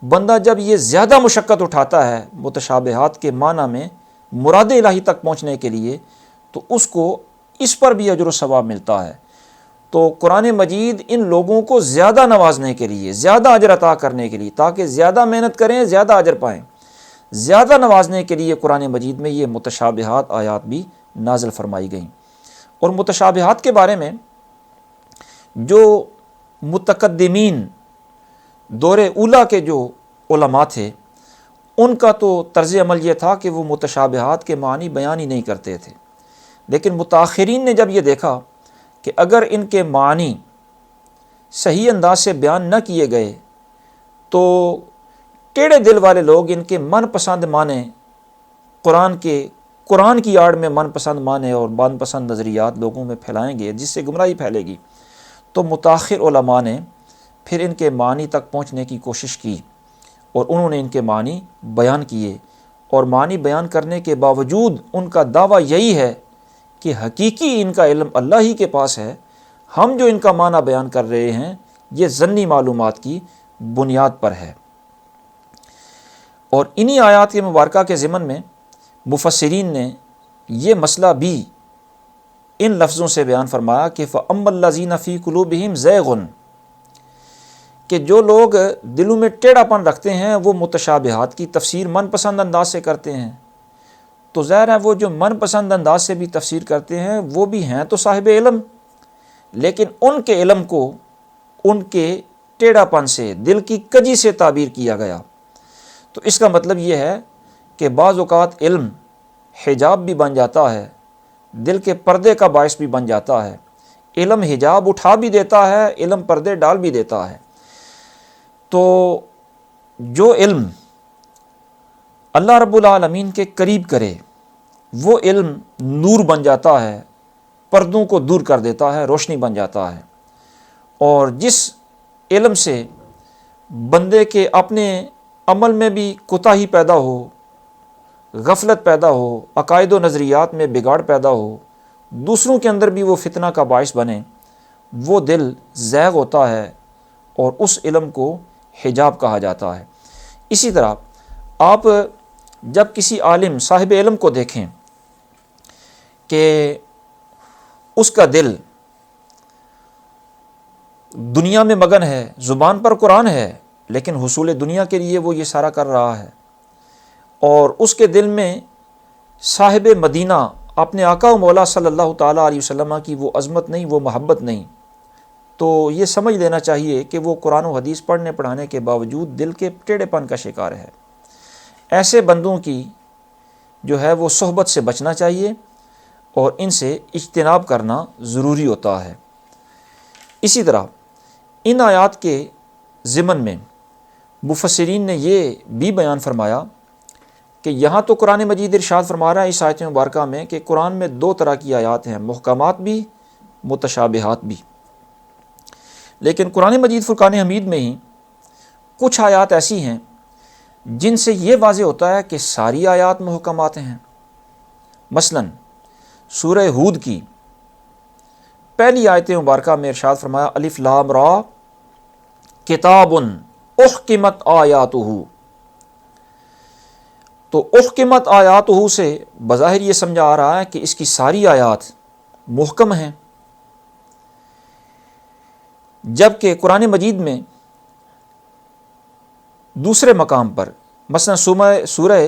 بندہ جب یہ زیادہ مشقت اٹھاتا ہے متشابہات کے معنی میں مراد الہی تک پہنچنے کے لیے، تو اس کو اس پر بھی اجر و ثواب ملتا ہے۔ تو قرآن مجید ان لوگوں کو زیادہ نوازنے کے لیے، زیادہ اجر عطا کرنے کے لیے، تاکہ زیادہ محنت کریں، زیادہ اجر پائیں، زیادہ نوازنے کے لیے قرآن مجید میں یہ متشابہات آیات بھی نازل فرمائی گئیں۔ اور متشابہات کے بارے میں جو متقدمین دور اولیٰ کے جو علماء تھے، ان کا تو طرز عمل یہ تھا کہ وہ متشابہات کے معنی بیان ہی نہیں کرتے تھے، لیکن متاخرین نے جب یہ دیکھا کہ اگر ان کے معنی صحیح انداز سے بیان نہ کیے گئے تو ٹیڑے دل والے لوگ ان کے من پسند معنی، قرآن کی آڑ میں من پسند معنی اور من پسند نظریات لوگوں میں پھیلائیں گے، جس سے گمراہی پھیلے گی۔ تو متاخر علماء نے پھر ان کے معنی تک پہنچنے کی کوشش کی، اور انہوں نے ان کے معنی بیان کیے، اور معنی بیان کرنے کے باوجود ان کا دعویٰ یہی ہے کہ حقیقی ان کا علم اللہ ہی کے پاس ہے، ہم جو ان کا معنی بیان کر رہے ہیں یہ ظنی معلومات کی بنیاد پر ہے۔ اور انہی آیات کے مبارکہ کے ضمن میں مفسرین نے یہ مسئلہ بھی ان لفظوں سے بیان فرمایا کہ فَأَمَّا الَّذِينَ فِي قُلُوبِهِمْ زَيْغٌ، کہ جو لوگ دلوں میں ٹیڑھا پن رکھتے ہیں وہ متشابہات کی تفسیر من پسند انداز سے کرتے ہیں۔ تو ظاہر ہے وہ جو من پسند انداز سے بھی تفسیر کرتے ہیں وہ بھی ہیں تو صاحب علم، لیکن ان کے علم کو ان کے ٹیڑھا پن سے، دل کی کجی سے تعبیر کیا گیا۔ تو اس کا مطلب یہ ہے کہ بعض اوقات علم حجاب بھی بن جاتا ہے، دل کے پردے کا باعث بھی بن جاتا ہے، علم حجاب اٹھا بھی دیتا ہے، علم پردے ڈال بھی دیتا ہے۔ تو جو علم اللہ رب العالمین کے قریب کرے وہ علم نور بن جاتا ہے، پردوں کو دور کر دیتا ہے، روشنی بن جاتا ہے۔ اور جس علم سے بندے کے اپنے عمل میں بھی کوتاہی پیدا ہو، غفلت پیدا ہو، عقائد و نظریات میں بگاڑ پیدا ہو، دوسروں کے اندر بھی وہ فتنہ کا باعث بنے، وہ دل زیغ ہوتا ہے اور اس علم کو حجاب کہا جاتا ہے۔ اسی طرح آپ جب کسی عالم صاحب علم کو دیکھیں کہ اس کا دل دنیا میں مگن ہے، زبان پر قرآن ہے، لیکن حصول دنیا کے لیے وہ یہ سارا کر رہا ہے، اور اس کے دل میں صاحب مدینہ اپنے آقا و مولا صلی اللہ تعالیٰ علیہ وسلم کی وہ عظمت نہیں، وہ محبت نہیں، تو یہ سمجھ لینا چاہیے کہ وہ قرآن و حدیث پڑھنے پڑھانے کے باوجود دل کے ٹیڑھے پن کا شکار ہے۔ ایسے بندوں کی جو ہے وہ صحبت سے بچنا چاہیے اور ان سے اجتناب کرنا ضروری ہوتا ہے۔ اسی طرح ان آیات کے ضمن میں مفسرین نے یہ بھی بیان فرمایا کہ یہاں تو قرآن مجید ارشاد فرما رہا ہے اس آیت مبارکہ میں کہ قرآن میں دو طرح کی آیات ہیں، محکمات بھی، متشابہات بھی، لیکن قرآن مجید فرقان حمید میں ہی کچھ آیات ایسی ہیں جن سے یہ واضح ہوتا ہے کہ ساری آیات محکمات ہیں۔ مثلا سورہ ہود کی پہلی آیت مبارکہ میں ارشاد فرمایا الف لام را کتاب احکمت آیاتہ، تو احکمت آیاتہ سے بظاہر یہ سمجھا آ رہا ہے کہ اس کی ساری آیات محکم ہیں، جبکہ قرآن مجید میں دوسرے مقام پر مثلا سورہ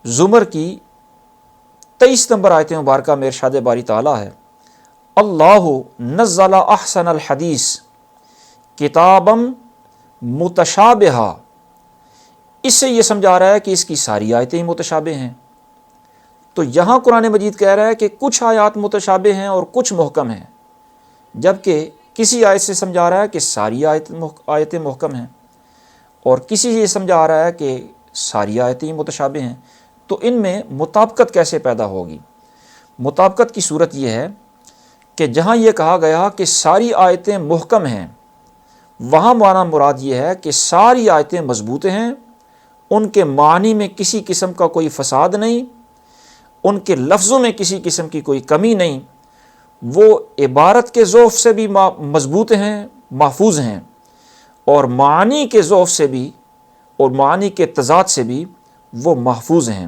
زمر کی 23 نمبر آیت مبارکہ میں ارشاد باری تعالیٰ ہے اللہ نزل احسن الحدیث کتابا متشابہا، اس سے یہ سمجھا رہا ہے کہ اس کی ساری آیتیں متشابہ ہیں۔ تو یہاں قرآن مجید کہہ رہا ہے کہ کچھ آیات متشابہ ہیں اور کچھ محکم ہیں، جبکہ کسی آیت سے سمجھا رہا ہے کہ ساری آیتیں محکم ہیں، اور کسی یہ سمجھا رہا ہے کہ ساری آیتیں متشابہ ہیں۔ تو ان میں مطابقت کیسے پیدا ہوگی؟ مطابقت کی صورت یہ ہے کہ جہاں یہ کہا گیا کہ ساری آیتیں محکم ہیں، وہاں معنی مراد یہ ہے کہ ساری آیتیں مضبوط ہیں، ان کے معنی میں کسی قسم کا کوئی فساد نہیں، ان کے لفظوں میں کسی قسم کی کوئی کمی نہیں، وہ عبارت کے ذوف سے بھی مضبوط ہیں، محفوظ ہیں، اور معنی کے ذوف سے بھی اور معنی کے تضاد سے بھی وہ محفوظ ہیں۔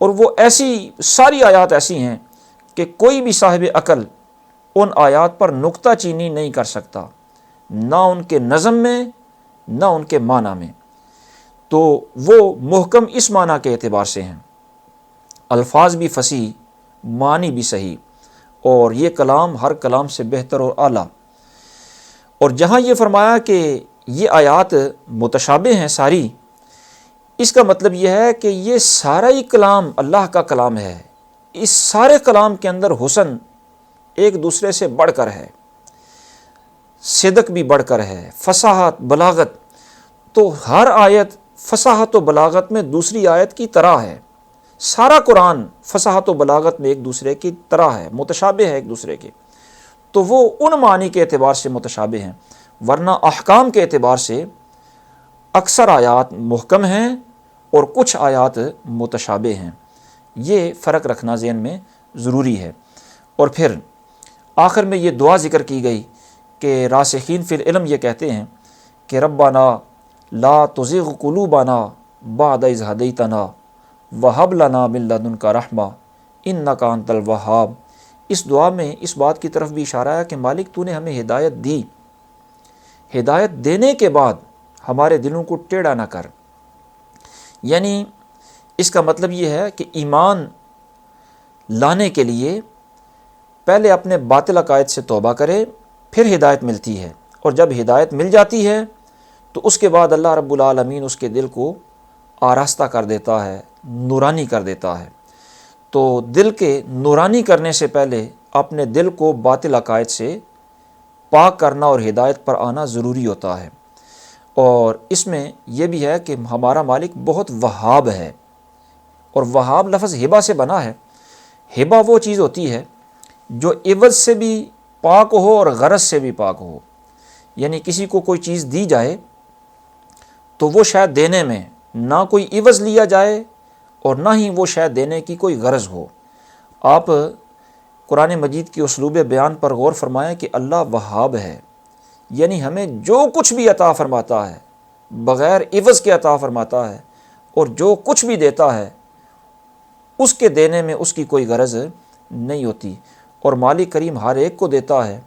اور وہ ایسی ساری آیات ایسی ہیں کہ کوئی بھی صاحب عقل ان آیات پر نکتہ چینی نہیں کر سکتا، نہ ان کے نظم میں نہ ان کے معنی میں۔ تو وہ محکم اس معنی کے اعتبار سے ہیں، الفاظ بھی فصیح، معنی بھی صحیح، اور یہ کلام ہر کلام سے بہتر اور اعلیٰ۔ اور جہاں یہ فرمایا کہ یہ آیات متشابہ ہیں ساری، اس کا مطلب یہ ہے کہ یہ سارا ہی کلام اللہ کا کلام ہے، اس سارے کلام کے اندر حسن ایک دوسرے سے بڑھ کر ہے، صدق بھی بڑھ کر ہے، فصاحت، بلاغت، تو ہر آیت فصاحت و بلاغت میں دوسری آیت کی طرح ہے۔ سارا قرآن فصاحت و بلاغت میں ایک دوسرے کی طرح ہے، متشابہ ہے ایک دوسرے کے، تو وہ ان معنی کے اعتبار سے متشابہ ہیں، ورنہ احکام کے اعتبار سے اکثر آیات محکم ہیں اور کچھ آیات متشابہ ہیں۔ یہ فرق رکھنا ذہن میں ضروری ہے۔ اور پھر آخر میں یہ دعا ذکر کی گئی کہ راسخین فی العلم یہ کہتے ہیں کہ ربنا لا تزغ قلوبنا بعد اذ ہدیتنا وہب لنا من لدنک رحمہ انک انت الوہاب۔ اس دعا میں اس بات کی طرف بھی اشارہ ہے کہ مالک تو نے ہمیں ہدایت دی، ہدایت دینے کے بعد ہمارے دلوں کو ٹیڑھا نہ کر۔ یعنی اس کا مطلب یہ ہے کہ ایمان لانے کے لیے پہلے اپنے باطل عقائد سے توبہ کرے، پھر ہدایت ملتی ہے، اور جب ہدایت مل جاتی ہے تو اس کے بعد اللہ رب العالمین اس کے دل کو آراستہ کر دیتا ہے، نورانی کر دیتا ہے۔ تو دل کے نورانی کرنے سے پہلے اپنے دل کو باطل عقائد سے پاک کرنا اور ہدایت پر آنا ضروری ہوتا ہے۔ اور اس میں یہ بھی ہے کہ ہمارا مالک بہت وہاب ہے، اور وہاب لفظ ہبہ سے بنا ہے۔ ہبہ وہ چیز ہوتی ہے جو عوض سے بھی پاک ہو اور غرض سے بھی پاک ہو، یعنی کسی کو کوئی چیز دی جائے تو وہ شاید دینے میں نہ کوئی عوض لیا جائے اور نہ ہی وہ شاید دینے کی کوئی غرض ہو۔ آپ قرآن مجید کی اسلوب بیان پر غور فرمائیں کہ اللہ وہاب ہے، یعنی ہمیں جو کچھ بھی عطا فرماتا ہے بغیر عوض کے عطا فرماتا ہے، اور جو کچھ بھی دیتا ہے اس کے دینے میں اس کی کوئی غرض نہیں ہوتی، اور مالک کریم ہر ایک کو دیتا ہے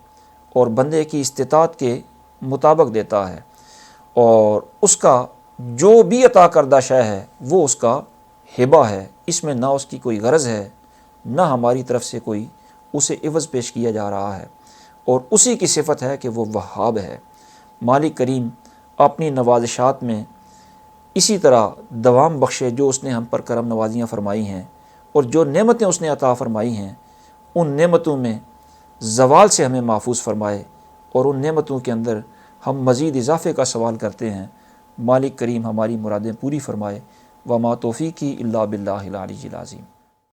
اور بندے کی استطاعت کے مطابق دیتا ہے، اور اس کا جو بھی عطا کردہ شے ہے وہ اس کا ہبہ ہے، اس میں نہ اس کی کوئی غرض ہے نہ ہماری طرف سے کوئی اسے عوض پیش کیا جا رہا ہے، اور اسی کی صفت ہے کہ وہ وہاب ہے۔ مالک کریم اپنی نوازشات میں اسی طرح دوام بخشے جو اس نے ہم پر کرم نوازیاں فرمائی ہیں، اور جو نعمتیں اس نے عطا فرمائی ہیں ان نعمتوں میں زوال سے ہمیں محفوظ فرمائے، اور ان نعمتوں کے اندر ہم مزید اضافے کا سوال کرتے ہیں۔ مالک کریم ہماری مرادیں پوری فرمائے۔ وما توفیقی الا باللہ العلی العظیم۔